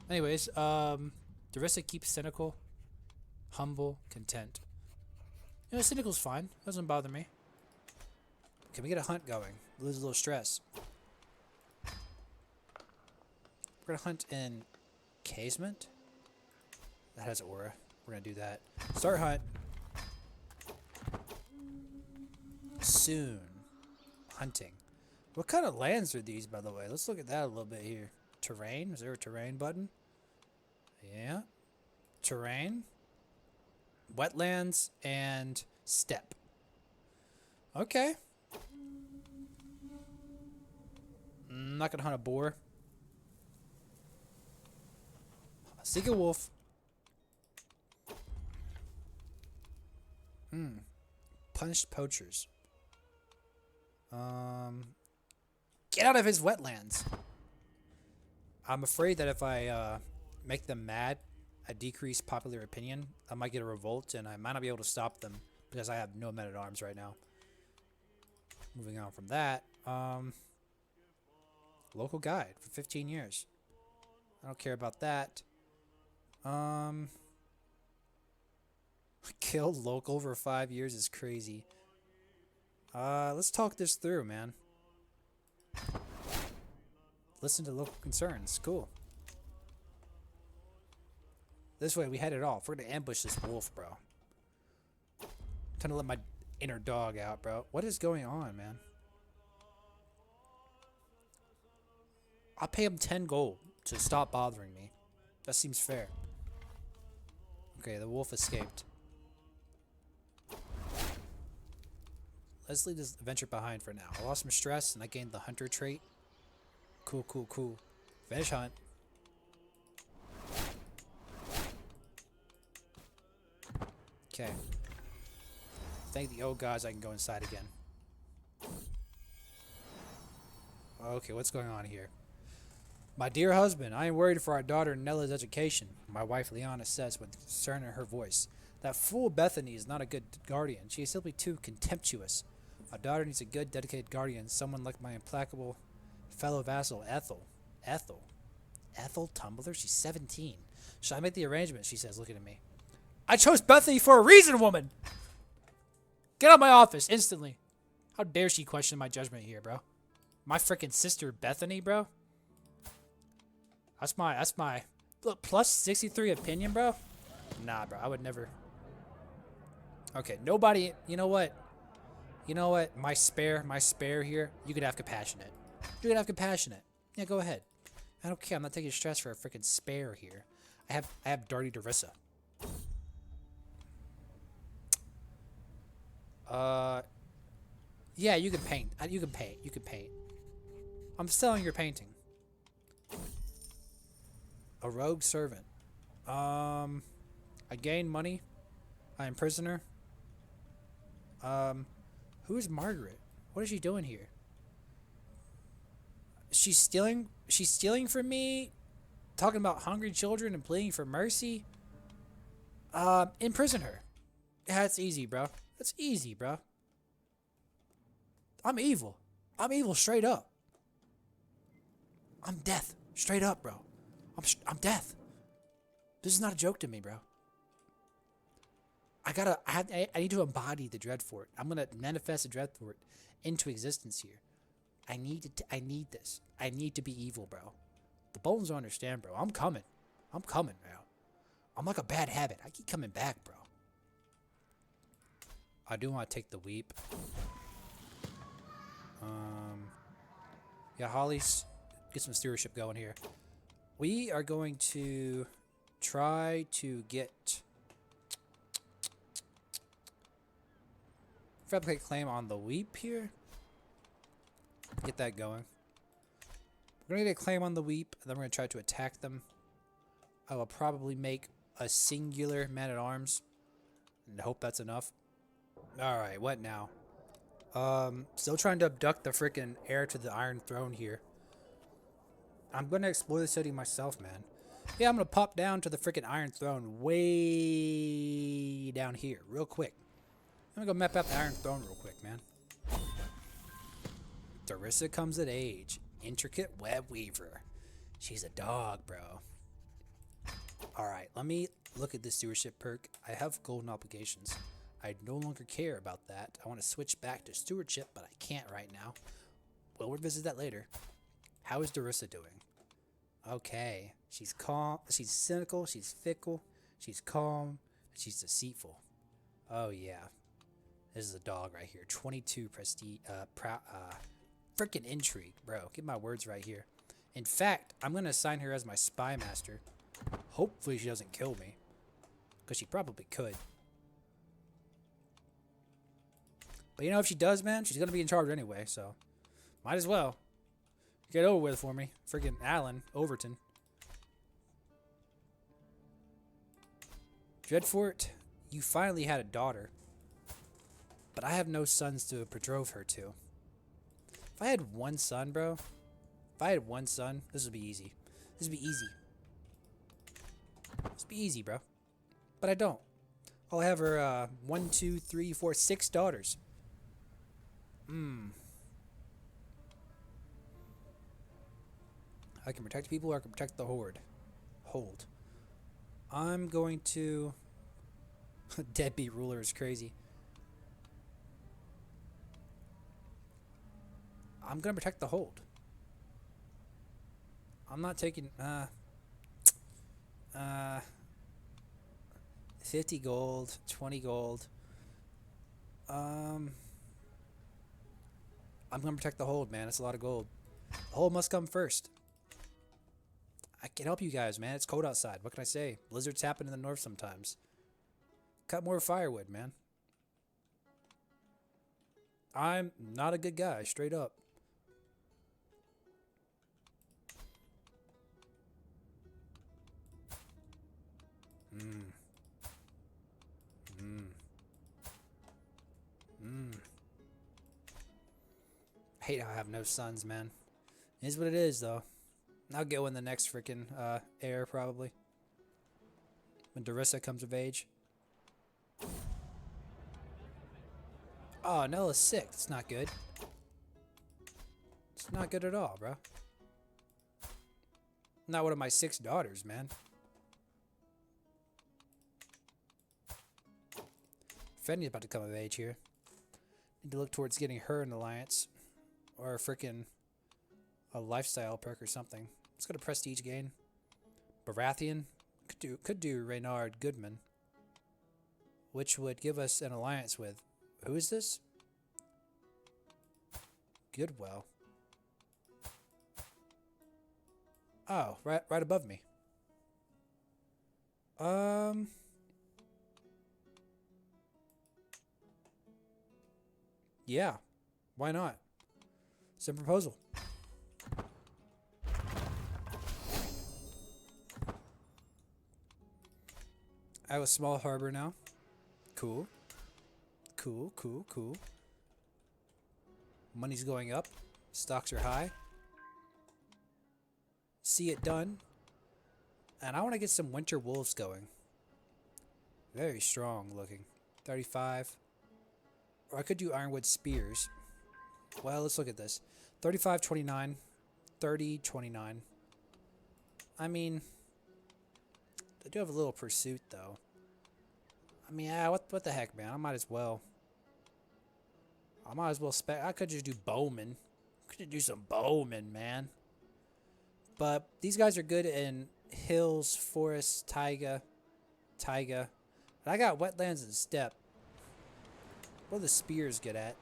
Anyways, Darissa keeps cynical, humble, content. You know, cynical's fine. Doesn't bother me. Can we get a hunt going? Lose a little stress. We're gonna hunt in casement. That has aura. We're gonna do that. Start hunt. Soon. Hunting. What kind of lands are these, by the way? Let's look at that a little bit here. Terrain. Is there a terrain button? Yeah. Terrain. Wetlands and steppe. Okay. I'm not gonna hunt a boar. Seek a wolf. Punished poachers. Get out of his wetlands. I'm afraid that if I make them mad, I decrease popular opinion, I might get a revolt, and I might not be able to stop them because I have no men-at-arms right now. Moving on from that, local guide for 15 years. I don't care about that. Killed local for 5 years is crazy. Let's talk this through, man. Listen to local concerns. Cool. This way we head it off. We're gonna ambush this wolf, bro. I'm trying to let my inner dog out, bro. What is going on, man? I'll pay him 10 gold to stop bothering me. That seems fair. Okay, the wolf escaped. Let's leave this adventure behind for now. I lost some stress and I gained the hunter trait. Cool, cool, cool. Finish hunt. Okay. Thank the old gods I can go inside again. Okay, what's going on here? My dear husband, I am worried for our daughter Nella's education, my wife Liana says with concern in her voice. That fool Bethany is not a good guardian. She is simply too contemptuous. Our daughter needs a good, dedicated guardian, someone like my implacable fellow vassal, Ethel. Ethel Tumbler? She's 17. Should I make the arrangement? She says, looking at me. I chose Bethany for a reason, woman! Get out of my office, instantly. How dare she question my judgment here, bro? My freaking sister, Bethany, bro? That's my, look, plus 63 opinion, bro? Nah, bro, I would never. Okay, nobody, you know what? You know what? My spare here, you could have compassionate. You could have compassionate. Yeah, go ahead. I don't care, I'm not taking stress for a freaking spare here. I have Dirty Darissa. Yeah, you can paint. You can paint. You can paint. I'm selling your painting. A rogue servant. I gain money. I am prisoner. Who is Margaret? What is she doing here? She's stealing. She's stealing from me. Talking about hungry children and pleading for mercy. Imprison her. Yeah, that's easy, bro. That's easy, bro. I'm evil. I'm evil straight up. I'm death straight up, bro. I'm death. This is not a joke to me, bro. I need to embody the Dreadfort. I'm gonna manifest the Dreadfort into existence here. I need this. I need to be evil, bro. The Boltons don't understand, bro. I'm coming, bro. I'm like a bad habit. I keep coming back, bro. I do want to take the weep. Yeah, Holly's get some stewardship going here. We are going to try to get fabricate claim on the weep here. Get that going. We're gonna get a claim on the weep, and then we're gonna try to attack them. I will probably make a singular man-at-arms and hope that's enough. Alright, what now? Still trying to abduct the freaking heir to the Iron Throne here. I'm gonna explore the city myself, man. Yeah, I'm gonna pop down to the freaking Iron Throne way down here, real quick. I'm gonna go map out the Iron Throne real quick, man. Darissa comes of age. Intricate web weaver. She's a dog, bro. Alright, let me look at this stewardship perk. I have golden obligations. I no longer care about that. I want to switch back to stewardship, but I can't right now. We'll revisit that later. How is Darissa doing? Okay. She's calm. She's cynical. She's fickle. She's calm. She's deceitful. Oh, yeah. This is a dog right here. 22 prestige. Freaking intrigue, bro. Get my words right here. In fact, I'm going to assign her as my spy master. Hopefully she doesn't kill me. Because she probably could. But you know, if she does, man, she's going to be in charge anyway, so might as well. Get over with for me. Freaking Alan Overton. Dreadfort, you finally had a daughter. But I have no sons to betroth her to. If I had one son, bro. If I had one son, this would be easy. This would be easy. This would be easy, bro. But I don't. I'll have her 1, 2, 3, 4, 6 daughters. I can protect people or I can protect the horde. Hold. I'm going to... Deadbeat ruler is crazy. I'm going to protect the hold. I'm not taking... 50 gold, 20 gold. I'm going to protect the hold, man. It's a lot of gold. The hold must come first. I can help you guys, man. It's cold outside. What can I say? Blizzards happen in the north sometimes. Cut more firewood, man. I'm not a good guy, straight up. Hate how I have no sons, man. It is what it is, though. I'll go in the next freaking heir, probably. When Darissa comes of age. Oh, Nella's sick. It's not good. It's not good at all, bro. Not one of my 6 daughters, man. Fenny's about to come of age here. Need to look towards getting her an alliance. Or a freaking a lifestyle perk or something. Let's go to prestige gain. Baratheon. Could do Reynard Goodman. Which would give us an alliance with... Who is this? Goodwell. Oh, right above me. Yeah. Why not? Send proposal. I have a small harbor now. Cool. Cool, cool, cool. Money's going up. Stocks are high. See it done. And I want to get some winter wolves going. Very strong looking. 35. Or I could do ironwood spears. Well, let's look at this. 35, 29. 30, 29. I mean, I do have a little pursuit, though. I mean, what the heck, man? I might as well. I could just do bowman. Could just do some bowman, man. But these guys are good in hills, forests, taiga. But I got wetlands and steppe. What are the spears good at?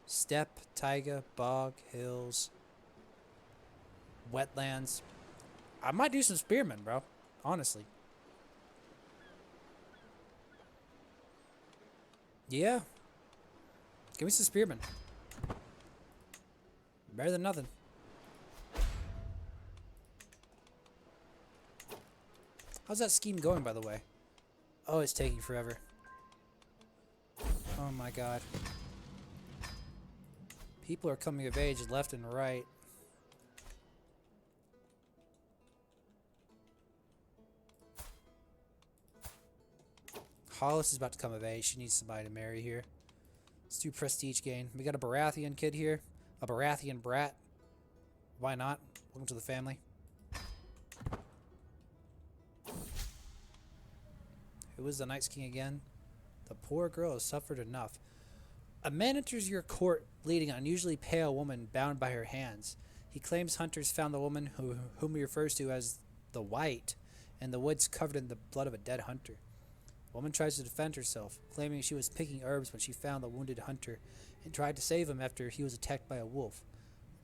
Steppe, taiga, bog, hills, wetlands. I might do some spearmen, bro. Honestly. Yeah. Give me some spearmen. Better than nothing. How's that scheme going, by the way? Oh, it's taking forever. Oh my god. People are coming of age left and right. Hollis is about to come of age. She needs somebody to marry here. Let's do prestige gain. We got a Baratheon kid here. A Baratheon brat. Why not? Welcome to the family. Who was the Night's King again? The poor girl has suffered enough. A man enters your court leading an unusually pale woman bound by her hands. He claims hunters found the woman whom he refers to as the White in the woods covered in the blood of a dead hunter. The woman tries to defend herself, claiming she was picking herbs when she found the wounded hunter and tried to save him after he was attacked by a wolf.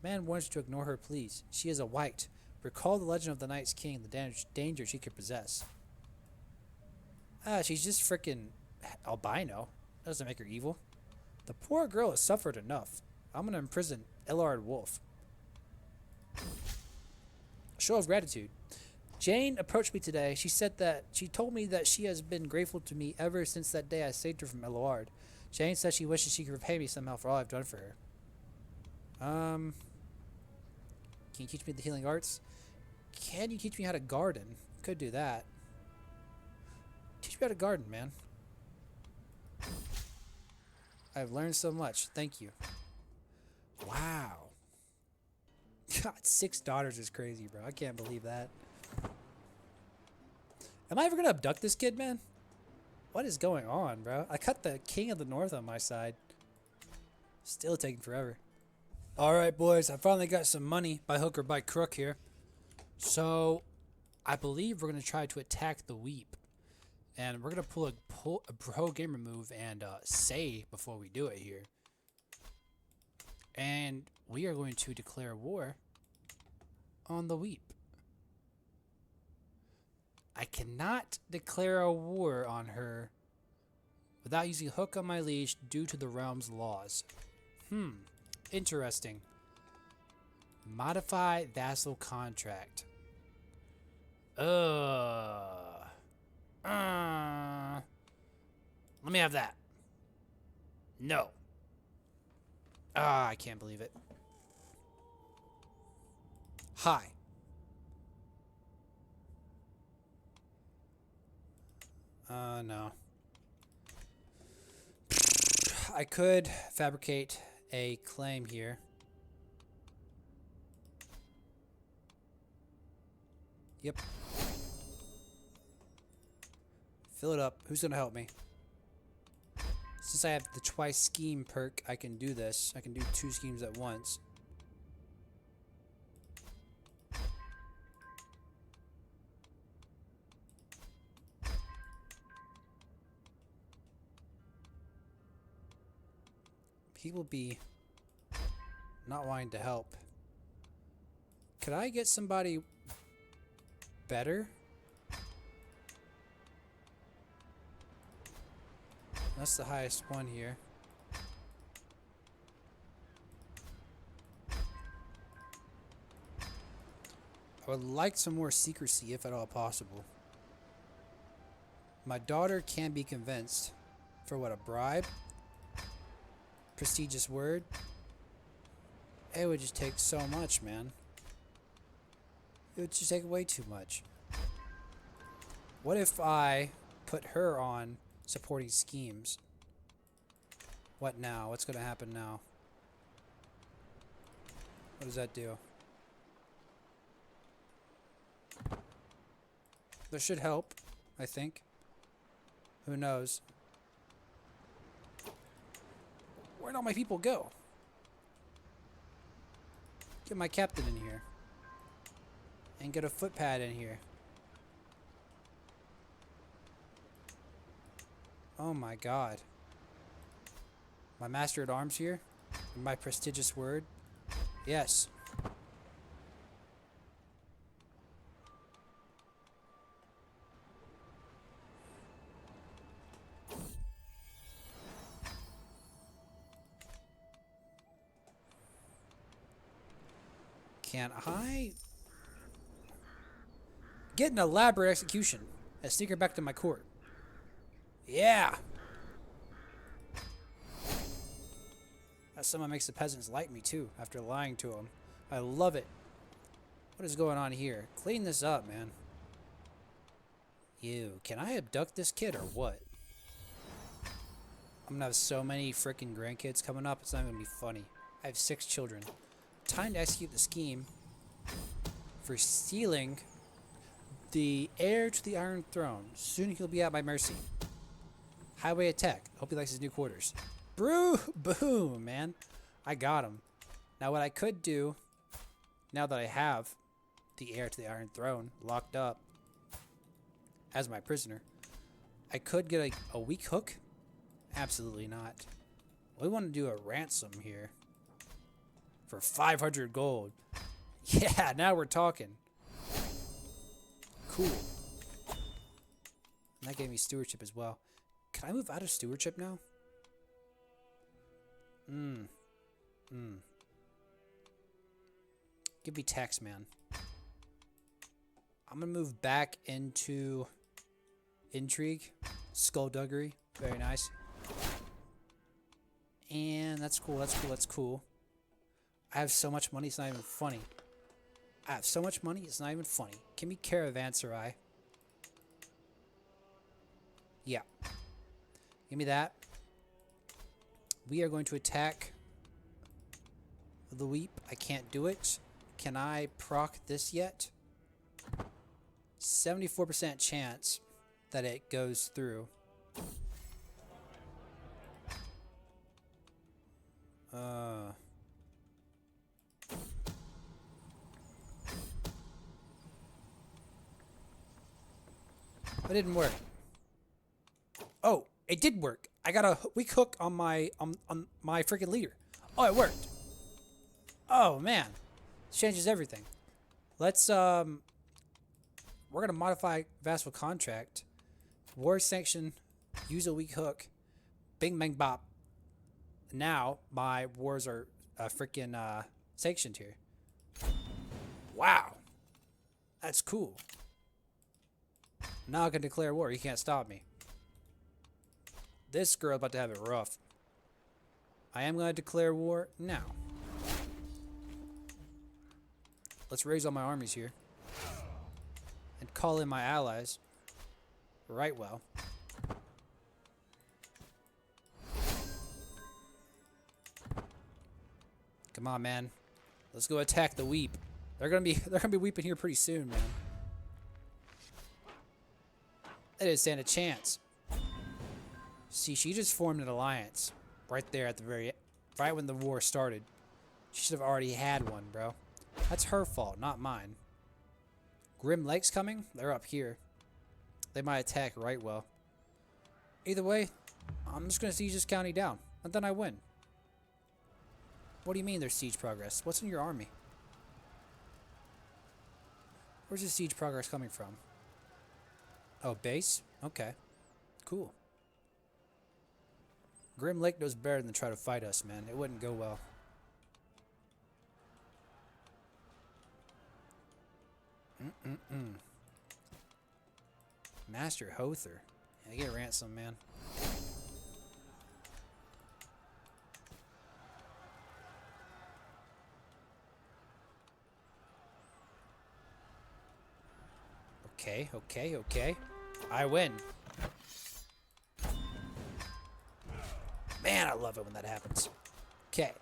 The man warns her to ignore her pleas. She is a White. Recall the legend of the Night's King and the danger she could possess. She's just frickin' albino. Doesn't make her evil. The poor girl has suffered enough. I'm gonna imprison Ellard Wolf. Show of gratitude. Jane approached me today. She told me that she has been grateful to me ever since that day I saved her from Ellard. Jane says she wishes she could repay me somehow for all I've done for her. Can you teach me the healing arts? Can you teach me how to garden? Could do that. Teach me how to garden, man. I've learned so much. Thank you. Wow. God, 6 daughters is crazy, bro. I can't believe that. Am I ever gonna abduct this kid, man? What is going on, bro? I cut the King of the North on my side. Still taking forever. Alright, boys. I finally got some money by hook or by crook here. So, I believe we're gonna try to attack the Weep. And we're going to pull a pro gamer move and say before we do it here. And we are going to declare war on the Weep. I cannot declare a war on her without using hook on my leash due to the realm's laws. Interesting. Modify vassal contract. Let me have that. No. I can't believe it. Hi. No. I could fabricate a claim here. Yep. Fill it up. Who's gonna help me? Since I have the twice scheme perk, I can do this. I can do 2 schemes at once. People be not wanting to help. Could I get somebody better? That's the highest one here. I would like some more secrecy if at all possible. My daughter can be convinced. For what, a bribe? Prestigious word? It would just take so much, man. It would just take way too much. What if I put her on supporting schemes? What now? What's going to happen now? What does that do? That should help, I think. Who knows? Where'd all my people go? Get my captain in here. And get a footpad in here. Oh my god. My master at arms here? My prestigious word? Yes. Can I get an elaborate execution and sneak her back to my court? Yeah. That somehow makes the peasants like me too after lying to them. I love it. What is going on here? Clean this up, man. Ew. Can I abduct this kid or what? I'm gonna have so many freaking grandkids coming up. It's not gonna be funny. I have 6 children. Time to execute the scheme for stealing the heir to the Iron Throne. Soon he'll be at my mercy. Highway attack. Hope he likes his new quarters. Boom, man. I got him. Now what I could do, now that I have the heir to the Iron Throne locked up as my prisoner, I could get a weak hook. Absolutely not. We want to do a ransom here for 500 gold. Yeah, now we're talking. Cool. And that gave me stewardship as well. Can I move out of stewardship now? Give me tax, man. I'm gonna move back into intrigue, skullduggery. Very nice. And that's cool. That's cool. That's cool. I have so much money, it's not even funny. I have so much money, it's not even funny. Give me caravanserai. Yeah. Give me that. We are going to attack the Weep. I can't do it. Can I proc this yet? 74% chance that it goes through. It didn't work. Oh, it did work. I got a weak hook on my freaking leader. Oh, it worked. Oh man, this changes everything. Let's we're gonna modify vassal contract, war sanction, use a weak hook, bing bang bop. Now my wars are freaking sanctioned here. Wow, that's cool. Now I can declare war. You can't stop me. This girl's about to have it rough. I am going to declare war now. Let's raise all my armies here. And call in my allies. Right well. Come on, man. Let's go attack the Weep. They're gonna be weeping here pretty soon, man. They didn't stand a chance. See, she just formed an alliance right there at the right when the war started. She should have already had one, bro. That's her fault, not mine. Grim Lake's coming. They're up here. They might attack right well. Either way, I'm just gonna siege this county down, and then I win. What do you mean there's siege progress? What's in your army? Where's the siege progress coming from? Oh, base? Okay. Cool. Grim Lake knows better than to try to fight us, man. It wouldn't go well. Master Hother. Yeah, get ransom, man. Okay. I win. Man, I love it when that happens. Okay.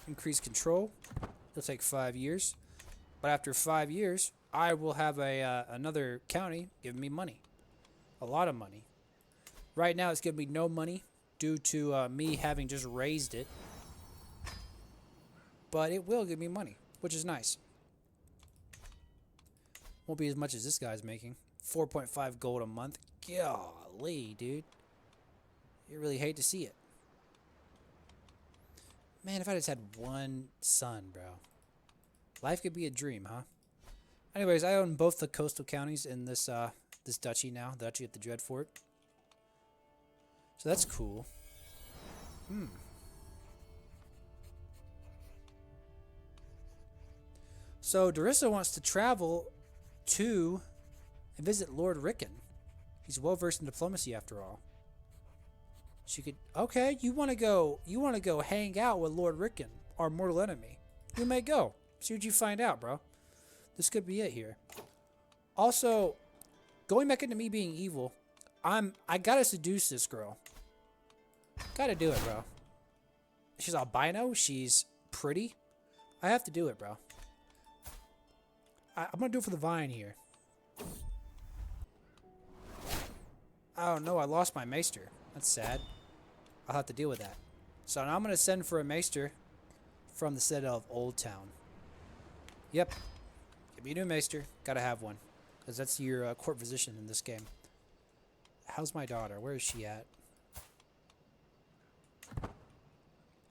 Increase control. It'll take 5 years. But after 5 years, I will have another county giving me money. A lot of money. Right now, it's giving me no money due to me having just raised it. But it will give me money, which is nice. Won't be as much as this guy's making. 4.5 gold a month. Golly, dude. You really hate to see it. Man, if I just had one son, bro. Life could be a dream, huh? Anyways, I own both the coastal counties in this this duchy now. The duchy at the Dreadfort. So that's cool. So Darissa wants to travel to and visit Lord Rickon. He's well versed in diplomacy after all. She could okay, you wanna go hang out with Lord Rickon, our mortal enemy. You may go. See what you find out, bro. This could be it here. Also, going back into me being evil, I gotta seduce this girl. Gotta do it, bro. She's albino. She's pretty. I have to do it, bro. I'm gonna do it for the vine here. Oh no, I lost my maester. That's sad. I'll have to deal with that. So now I'm gonna send for a maester from the citadel of Old Town. Yep. Give me a new maester. Gotta have one. Because that's your court position in this game. How's my daughter? Where is she at?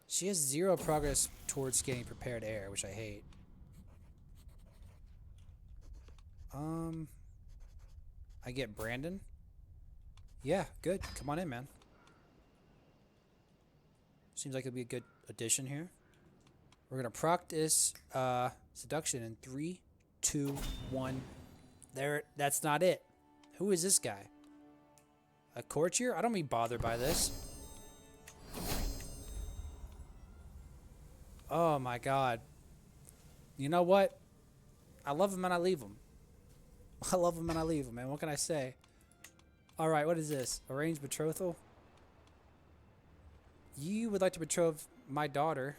She has 0 progress towards getting prepared heir, which I hate. I get Brandon. Yeah, good. Come on in, man. Seems like it'll be a good addition here. We're gonna practice seduction in 3, 2, 1. There. That's not it. Who is this guy? A courtier? I don't be bothered by this. Oh my god. You know what? I love him and I leave him. I love him and I leave him, man. What can I say? Alright, what is this? Arranged betrothal? You would like to betroth my daughter.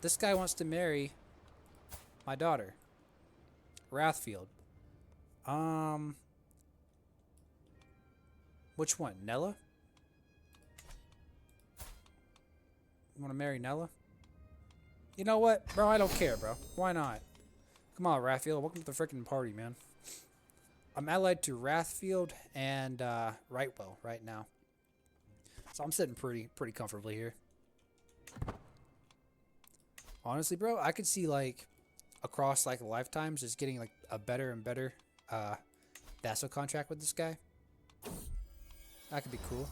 This guy wants to marry my daughter. Wrathfield. Which one? Nella? You want to marry Nella? You know what, bro? I don't care, bro. Why not? Come on, Wrathfield. Welcome to the freaking party, man. I'm allied to Wrathfield and Rightwell right now. So I'm sitting pretty comfortably here. Honestly, bro, I could see like across like lifetimes just getting like a better and better vassal contract with this guy. That could be cool.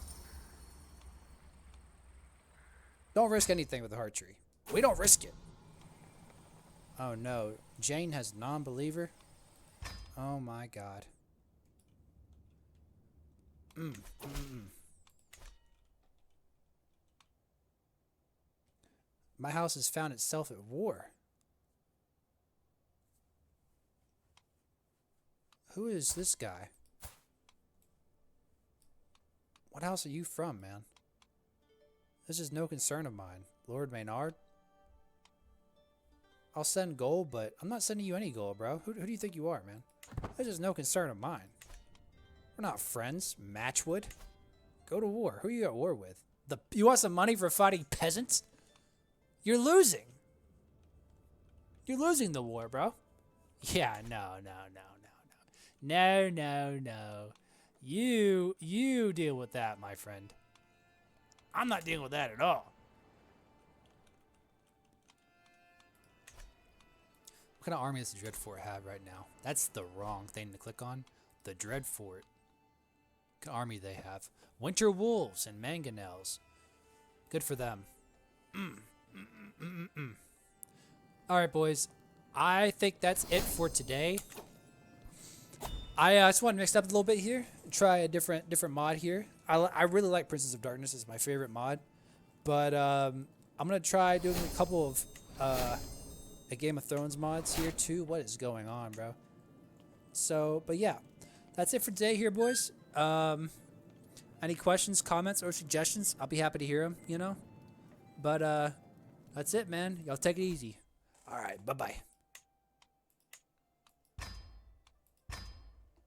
Don't risk anything with the heart tree. We don't risk it. Oh no, Jane has non-believer. Oh my god. My house has found itself at war. Who is this guy? What house are you from, man? This is no concern of mine. Lord Maynard? I'll send gold, but I'm not sending you any gold, bro. Who do you think you are, man? This is no concern of mine. We're not friends. Matchwood. Go to war. Who are you at war with? You want some money for fighting peasants? You're losing. You're losing the war, bro. Yeah, no. You deal with that, my friend. I'm not dealing with that at all. What kind of army does the Dreadfort have right now? That's the wrong thing to click on. The Dreadfort. What kind of army they have? Winter Wolves and Mangonels. Good for them. Alright, boys. I think that's it for today. I just want to mix it up a little bit here. Try a different mod here. I really like Princess of Darkness. It's my favorite mod. But I'm going to try doing a couple of a Game of Thrones mods here too. What is going on, bro? So, but yeah. That's it for today here, boys. Any questions, comments, or suggestions? I'll be happy to hear them, you know? But that's it, man. Y'all take it easy. All right, bye-bye.